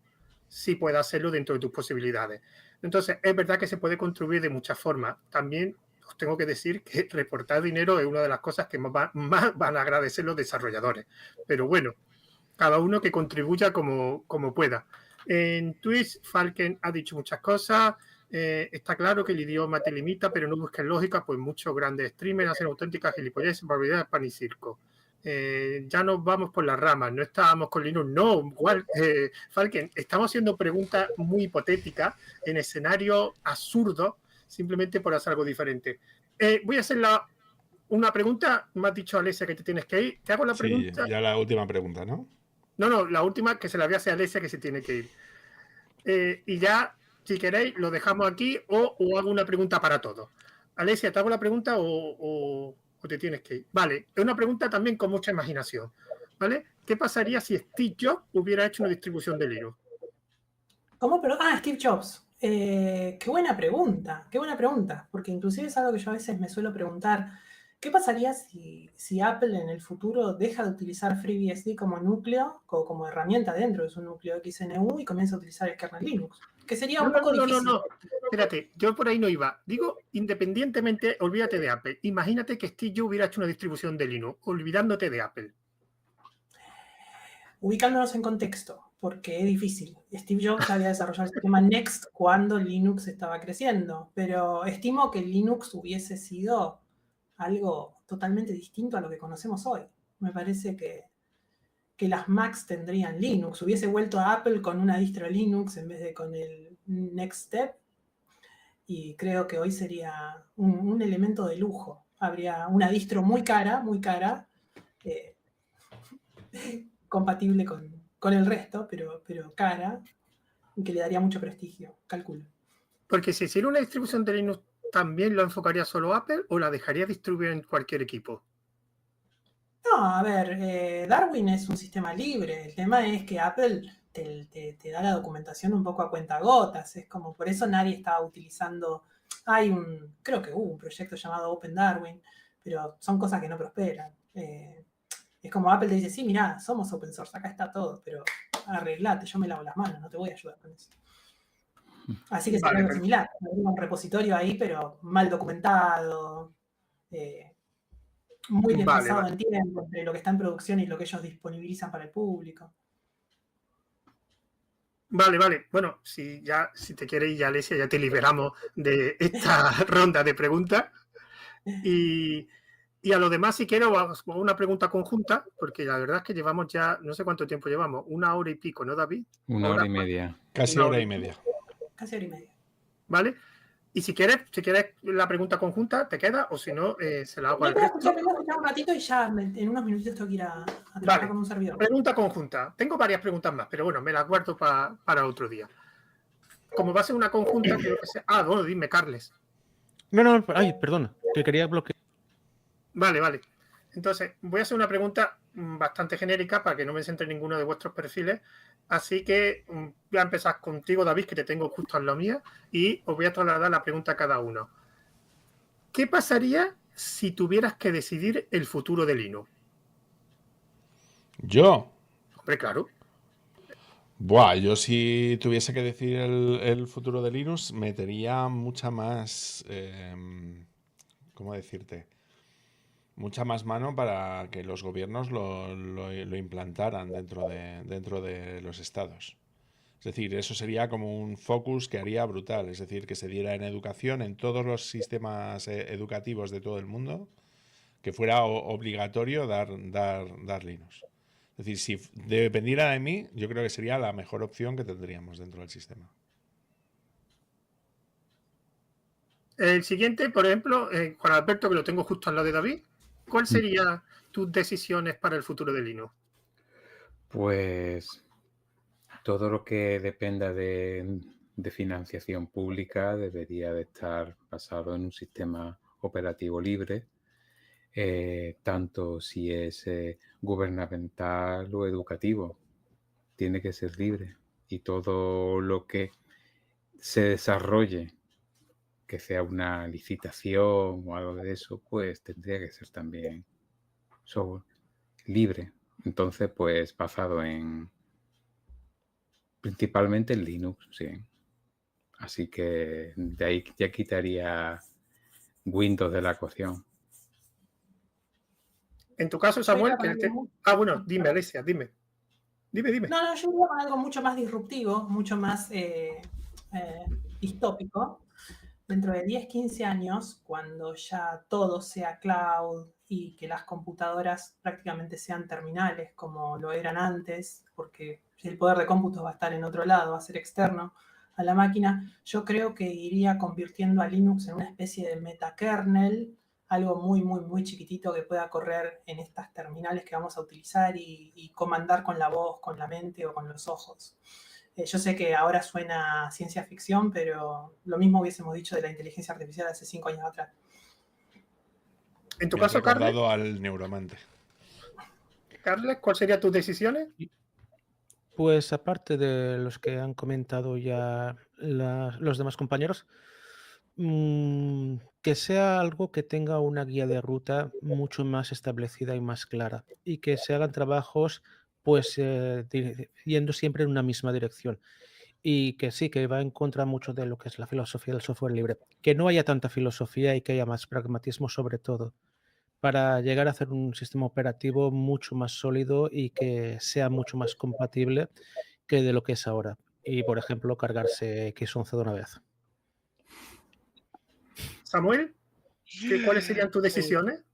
sí puedes hacerlo dentro de tus posibilidades. Entonces, es verdad que se puede contribuir de muchas formas. También os tengo que decir que reportar dinero es una de las cosas que más van a agradecer los desarrolladores. Pero bueno, cada uno que contribuya como pueda. En Twitch, Falken ha dicho muchas cosas. Está claro que el idioma te limita, pero no busques lógica, pues muchos grandes streamers hacen auténticas gilipolleces, barbaridades, pan y circo. Ya nos vamos por las ramas, no estábamos con Linux. No, igual, Falken, estamos haciendo preguntas muy hipotéticas en escenarios absurdos, simplemente por hacer algo diferente. Voy a hacer una pregunta. Me has dicho, Alessia, que te tienes que ir. Te hago la pregunta. Sí, ya la última pregunta, ¿no? No, la última que se la voy a hacer a Alessia, que se tiene que ir. Y ya, si queréis, lo dejamos aquí o hago una pregunta para todos. Alessia, ¿te hago la pregunta o te tienes que ir? Vale, es una pregunta también con mucha imaginación. ¿Vale? ¿Qué pasaría si Steve Jobs hubiera hecho una distribución de Linux? ¿Cómo? Pero, Steve Jobs. Qué buena pregunta, porque inclusive es algo que yo a veces me suelo preguntar. ¿Qué pasaría si Apple en el futuro deja de utilizar FreeBSD como núcleo, como herramienta dentro de su núcleo XNU y comienza a utilizar el kernel Linux? Que sería un poco difícil. No. Espérate, yo por ahí no iba. Digo, independientemente, olvídate de Apple. Imagínate que Steve Jobs hubiera hecho una distribución de Linux, olvidándote de Apple. Ubicándonos en contexto, porque es difícil. Steve Jobs había desarrollado el sistema Next cuando Linux estaba creciendo, pero estimo que Linux hubiese sido algo totalmente distinto a lo que conocemos hoy. Me parece que las Macs tendrían Linux. Hubiese vuelto a Apple con una distro Linux en vez de con el Next Step. Y creo que hoy sería un elemento de lujo. Habría una distro muy cara, compatible con el resto, pero cara, y que le daría mucho prestigio, calculo. Porque si hiciera una distribución de Linux, ¿también lo enfocaría solo Apple o la dejaría distribuir en cualquier equipo? No, a ver, Darwin es un sistema libre. El tema es que Apple te da la documentación un poco a cuentagotas. Es como, por eso nadie estaba utilizando. Creo que hubo un proyecto llamado Open Darwin, pero son cosas que no prosperan. Es como Apple te dice, sí, mirá, somos open source, acá está todo, pero arreglate, yo me lavo las manos, no te voy a ayudar con eso. Así que sería algo similar. Un repositorio ahí, pero mal documentado. Muy desfasado en tiempo entre lo que está en producción y lo que ellos disponibilizan para el público. Vale. Bueno, si te quieres ir ya, Alessia, ya te liberamos de esta ronda de preguntas. Y a los demás, si quiero, una pregunta conjunta, porque la verdad es que llevamos ya, no sé cuánto tiempo llevamos, 1 hora y pico, ¿no, David? 1 hora y media. Casi hora y media. Casi hora y media. ¿Vale? Y si quieres la pregunta conjunta, te queda, o si no, se la hago al resto. Yo voy a escuchar un ratito y ya en unos minutitos tengo que ir a trabajar con un servidor. Pregunta conjunta. Tengo varias preguntas más, pero bueno, me las guardo para otro día. Como va a ser una conjunta, creo que sea... bueno, dime, Carles. No, perdona, que quería bloquear. Vale. Entonces, voy a hacer una pregunta bastante genérica para que no me centre ninguno de vuestros perfiles. Así que voy a empezar contigo, David, que te tengo justo en la mía, y os voy a trasladar la pregunta a cada uno. ¿Qué pasaría si tuvieras que decidir el futuro de Linux? ¿Yo? Hombre, claro. Yo si tuviese que decidir el futuro de Linux, metería mucha más... ¿cómo decirte? Mucha más mano para que los gobiernos lo implantaran dentro de los estados. Es decir, eso sería como un focus que haría brutal. Es decir, que se diera en educación, en todos los sistemas educativos de todo el mundo, que fuera obligatorio dar Linux. Es decir, si dependiera de mí, yo creo que sería la mejor opción que tendríamos dentro del sistema. El siguiente, por ejemplo, Juan Alberto, que lo tengo justo al lado de David. ¿Cuáles serían tus decisiones para el futuro de Linux? Pues todo lo que dependa de financiación pública debería de estar basado en un sistema operativo libre, tanto si es gubernamental o educativo. Tiene que ser libre. Y todo lo que se desarrolle, que sea una licitación o algo de eso, pues tendría que ser también software libre. Entonces, pues basado principalmente en Linux, sí. Así que de ahí ya quitaría Windows de la ecuación. En tu caso, Samuel, bueno, dime, Alessia, dime. Dime. No, yo iría con algo mucho más disruptivo, mucho más distópico. Dentro de 10, 15 años, cuando ya todo sea cloud y que las computadoras prácticamente sean terminales como lo eran antes, porque el poder de cómputo va a estar en otro lado, va a ser externo a la máquina, yo creo que iría convirtiendo a Linux en una especie de metakernel, algo muy, muy, muy chiquitito que pueda correr en estas terminales que vamos a utilizar y comandar con la voz, con la mente o con los ojos. Yo sé que ahora suena ciencia ficción, pero lo mismo hubiésemos dicho de la inteligencia artificial hace 5 años atrás. En tu Me has caso, Carles, recordado al neuromante. ¿cuáles serían tus decisiones? Pues aparte de los que han comentado ya los demás compañeros, que sea algo que tenga una guía de ruta mucho más establecida y más clara, y que se hagan trabajos pues yendo siempre en una misma dirección. Y que sí, que va en contra mucho de lo que es la filosofía del software libre. Que no haya tanta filosofía y que haya más pragmatismo sobre todo, para llegar a hacer un sistema operativo mucho más sólido y que sea mucho más compatible que de lo que es ahora. Y, por ejemplo, cargarse X11 de una vez. Samuel, ¿cuáles serían tus decisiones?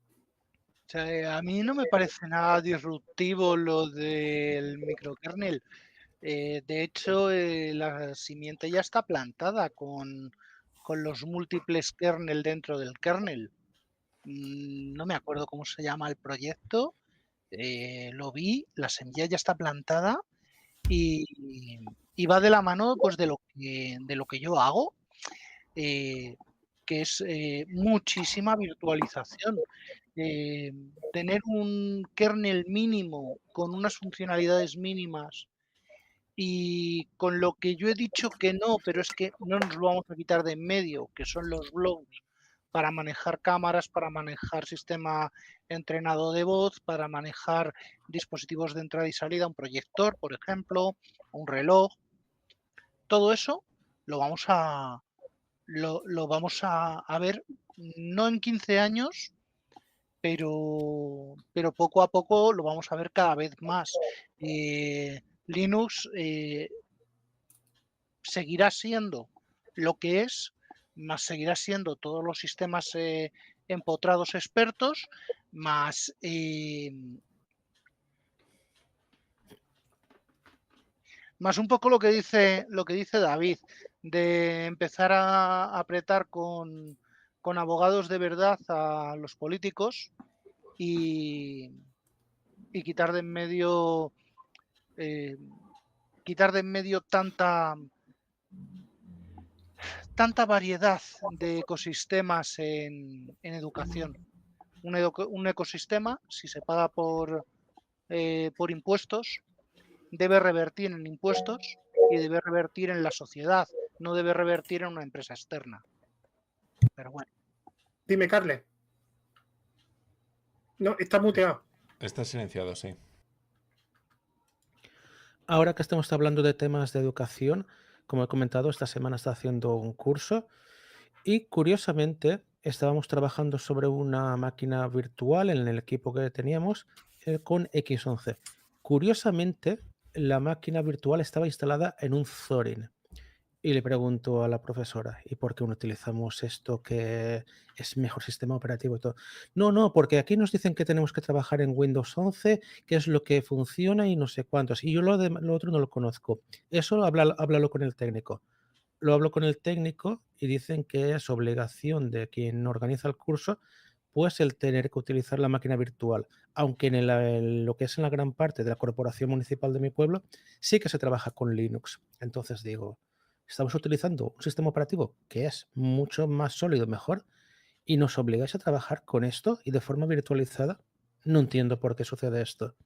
O sea, a mí no me parece nada disruptivo lo del microkernel. De hecho, la simiente ya está plantada con los múltiples kernel dentro del kernel. No me acuerdo cómo se llama el proyecto. Lo vi, la semilla ya está plantada y va de la mano pues de lo que yo hago, que es muchísima virtualización. Tener un kernel mínimo con unas funcionalidades mínimas y con lo que yo he dicho que no, pero es que no nos lo vamos a quitar de en medio, que son los blogs para manejar cámaras, para manejar sistema entrenado de voz, para manejar dispositivos de entrada y salida, un proyector, por ejemplo, un reloj. Todo eso lo vamos a ver no en 15 años, pero poco a poco lo vamos a ver cada vez más. Linux seguirá siendo lo que es, más seguirá siendo todos los sistemas empotrados expertos, más un poco lo que dice David, de empezar a apretar con abogados de verdad a los políticos y quitar de en medio tanta variedad de ecosistemas en educación. Un ecosistema, si se paga por impuestos, debe revertir en impuestos y debe revertir en la sociedad, no debe revertir en una empresa externa. Pero bueno. Dime, Carles. No, está muteado. Está silenciado, sí. Ahora que estamos hablando de temas de educación, como he comentado, esta semana está haciendo un curso y curiosamente estábamos trabajando sobre una máquina virtual en el equipo que teníamos con X11. Curiosamente, la máquina virtual estaba instalada en un Zorin. Y le pregunto a la profesora, ¿y por qué no utilizamos esto que es mejor sistema operativo y todo? No, porque aquí nos dicen que tenemos que trabajar en Windows 11, que es lo que funciona y no sé cuántos. Y yo lo otro no lo conozco. Eso háblalo con el técnico. Lo hablo con el técnico y dicen que es obligación de quien organiza el curso, pues el tener que utilizar la máquina virtual. Aunque en lo que es en la gran parte de la corporación municipal de mi pueblo, sí que se trabaja con Linux. Entonces digo, estamos utilizando un sistema operativo que es mucho más sólido, mejor, y nos obligáis a trabajar con esto y de forma virtualizada. No entiendo por qué sucede esto.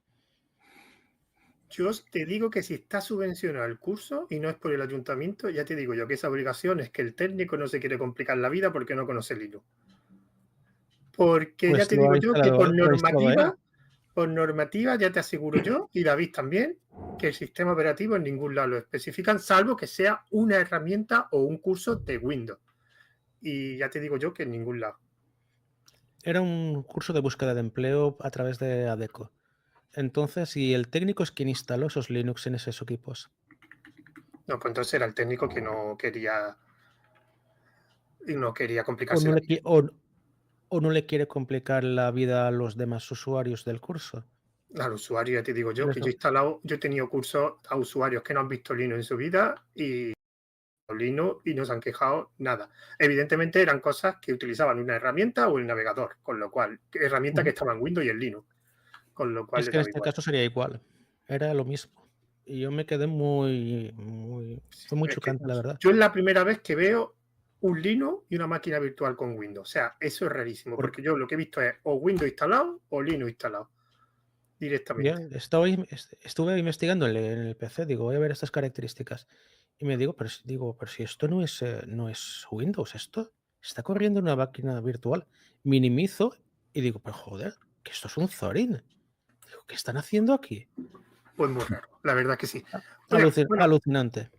Yo te digo que si está subvencionado el curso y no es por el ayuntamiento, ya te digo yo que esa obligación es que el técnico no se quiere complicar la vida porque no conoce Linux. Porque Pues ya te digo yo que por normativa ya te aseguro yo, y David también, que el sistema operativo en ningún lado lo especifican, salvo que sea una herramienta o un curso de Windows. Y ya te digo yo que en ningún lado. Era un curso de búsqueda de empleo a través de ADECO. Entonces, ¿y el técnico es quien instaló esos Linux en esos equipos? No, pues entonces era el técnico que no quería ¿O complicarse no la le, vida. o no le quiere complicar la vida a los demás usuarios del curso? Al usuario, ya te digo yo, que Eso. yo he tenido cursos a usuarios que no han visto Linux en su vida y Linux y no se han quejado nada. Evidentemente eran cosas que utilizaban una herramienta o el navegador, con lo cual, herramienta que estaba en Windows y en Linux, con lo cual Es le que en daba este igual. caso sería igual. Era lo mismo. Y yo me quedé muy... Fue muy Es que chocante, la verdad. yo es la primera vez que veo un Linux y una máquina virtual con Windows. O sea, eso es rarísimo, porque yo lo que he visto es o Windows instalado o Linux instalado directamente. Bien, estuve investigando en el PC, digo, voy a ver estas características. Y me digo, pero si esto no es Windows, esto está corriendo en una máquina virtual. Minimizo y digo, pero joder, que esto es un Zorin. Digo, ¿qué están haciendo aquí? Pues muy raro, la verdad que sí. Oye, Alucinante.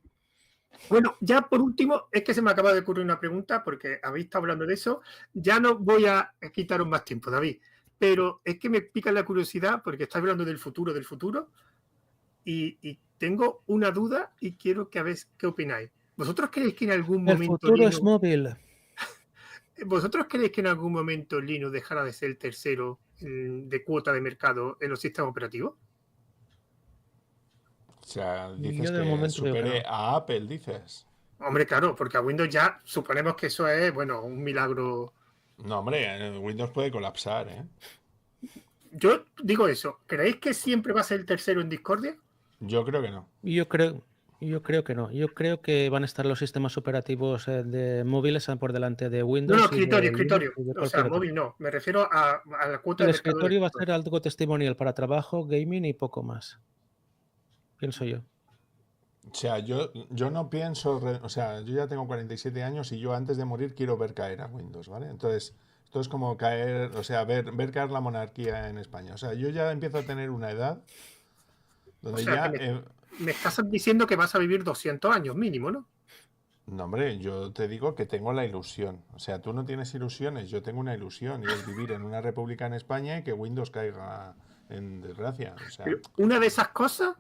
bueno, ya por último, es que se me acaba de ocurrir una pregunta, porque habéis estado hablando de eso. Ya no voy a quitaros más tiempo, David, pero es que me pica la curiosidad, porque estáis hablando del futuro, y tengo una duda y quiero que a ver qué opináis. ¿Vosotros creéis que en algún El momento futuro Linux, es móvil. ¿vosotros creéis que en algún momento Linux dejará de ser el tercero de cuota de mercado en los sistemas operativos? O sea, dices Yo de que momento veo que supere no. a Apple, dices. Hombre, claro, porque a Windows ya suponemos que eso es, bueno, un milagro. No, hombre, Windows puede colapsar, ¿eh? Yo digo eso, ¿creéis que siempre va a ser el tercero en Discordia? Yo creo que no. Yo creo que no. Yo creo que van a estar los sistemas operativos de móviles por delante de Windows No, y de escritorio. Linux y de O sea, cualquier otro. móvil no. Me refiero a la cuota El de mercado del escritorio va a ser escritorio. algo testimonial para trabajo, gaming y poco más. Pienso yo. O sea, yo no pienso, o sea, yo ya tengo 47 años y yo antes de morir quiero ver caer a Windows, ¿vale? Entonces, esto es como caer, o sea, ver caer la monarquía en España. O sea, yo ya empiezo a tener una edad donde O sea, ya... que me estás diciendo que vas a vivir 200 años mínimo, ¿no? No, hombre, yo te digo que tengo la ilusión. O sea, tú no tienes ilusiones, yo tengo una ilusión y es vivir en una república en España y que Windows caiga en desgracia. O sea, Pero una de esas cosas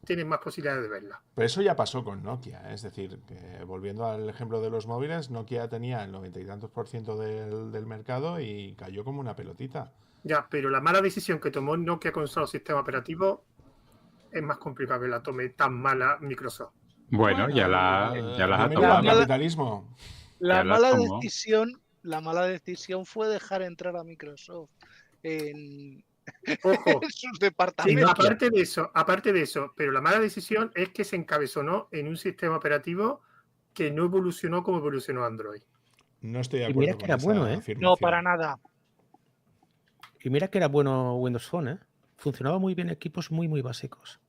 tienes más posibilidades de verla. pero eso ya pasó con Nokia, ¿eh? Es decir, que volviendo al ejemplo de los móviles, Nokia tenía el 90 y tantos % del mercado y cayó como una pelotita. Ya, pero la mala decisión que tomó Nokia con su sistema operativo es más complicado que la tome tan mala Microsoft. Bueno, ya las ha Bienvenido al tomado. capitalismo. La Ya las mala tomó. mala decisión fue dejar entrar a Microsoft en, Ojo, en sus sí, departamentos. aparte de eso, pero la mala decisión es que se encabezonó en un sistema operativo que no evolucionó como evolucionó Android. No estoy de Y mira acuerdo que con era esa bueno, ¿eh? afirmación. No, para nada. Y mira que era bueno Windows Phone, ¿eh? Funcionaba muy bien equipos muy, muy básicos.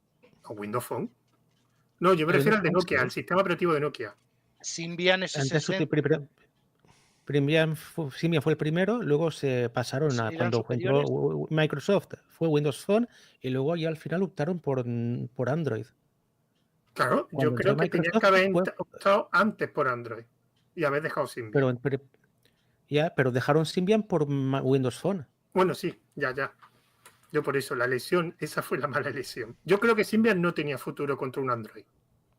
¿O Windows Phone? No, yo me El refiero al de Windows Nokia, Phone, al sistema operativo de Nokia. Symbian Antes su S60 Symbian fue el primero, luego se pasaron a eran cuando entró superiores. Microsoft, fue Windows Phone y luego ya al final optaron por Android. Claro, yo Cuando creo entró que tenías Microsoft que haber fue, optado antes por Android y haber dejado Symbian. pero dejaron Symbian por Windows Phone. Bueno, sí, ya. Yo por eso, la lesión, esa fue la mala lesión. Yo creo que Symbian no tenía futuro contra un Android.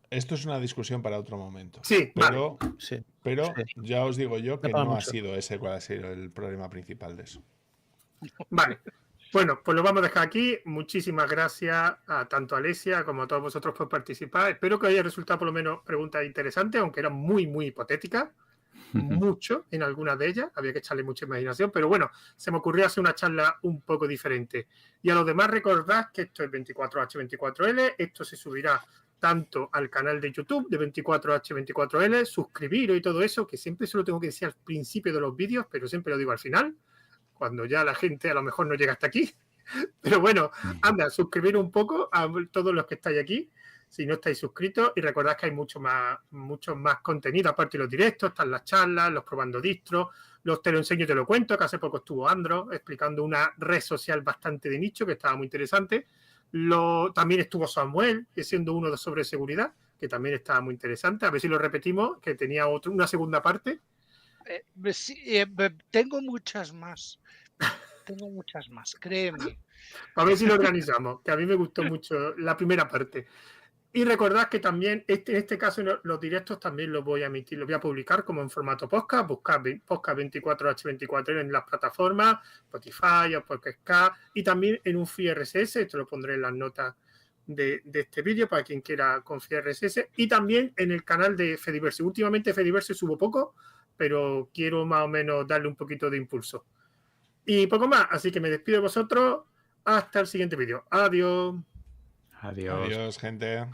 Esto es una discusión para otro momento. Sí, pero, Sí. pero Sí. ya os digo yo que Tapaba no ha mucho. sido ese cuál ha sido el problema principal de eso. Vale. Bueno, pues lo vamos a dejar aquí. Muchísimas gracias a tanto a Alesia como a todos vosotros por participar. Espero que haya resultado por lo menos preguntas interesantes, aunque eran muy, muy hipotéticas. Mucho en algunas de ellas. Había que echarle mucha imaginación. Pero bueno, se me ocurrió hacer una charla un poco diferente. Y a los demás recordad que esto es 24H24L. Esto se subirá tanto al canal de YouTube de 24H24L, suscribiros y todo eso, que siempre se lo tengo que decir al principio de los vídeos, pero siempre lo digo al final, cuando ya la gente a lo mejor no llega hasta aquí. Pero bueno, anda, suscribir un poco a todos los que estáis aquí, si no estáis suscritos, y recordad que hay mucho más contenido, aparte de los directos, están las charlas, los probando distros, los te lo enseño y te lo cuento, que hace poco estuvo Andro explicando una red social bastante de nicho, que estaba muy interesante. También estuvo Samuel, siendo uno sobre seguridad, que también estaba muy interesante. A ver si lo repetimos, que tenía una segunda parte. Tengo muchas más. tengo muchas más, créeme. A ver si lo organizamos, que a mí me gustó mucho la primera parte. Y recordad que también, en este caso, los directos también los voy a emitir, los voy a publicar como en formato podcast, buscar podcast 24H24 en las plataformas, Spotify o Podcast, y también en un feed RSS, esto lo pondré en las notas de este vídeo para quien quiera con feed RSS, y también en el canal de Fediverse. Últimamente Fediverse subo poco, pero quiero más o menos darle un poquito de impulso. Y poco más, así que me despido de vosotros. Hasta el siguiente vídeo. Adiós. Adiós. Adiós, gente.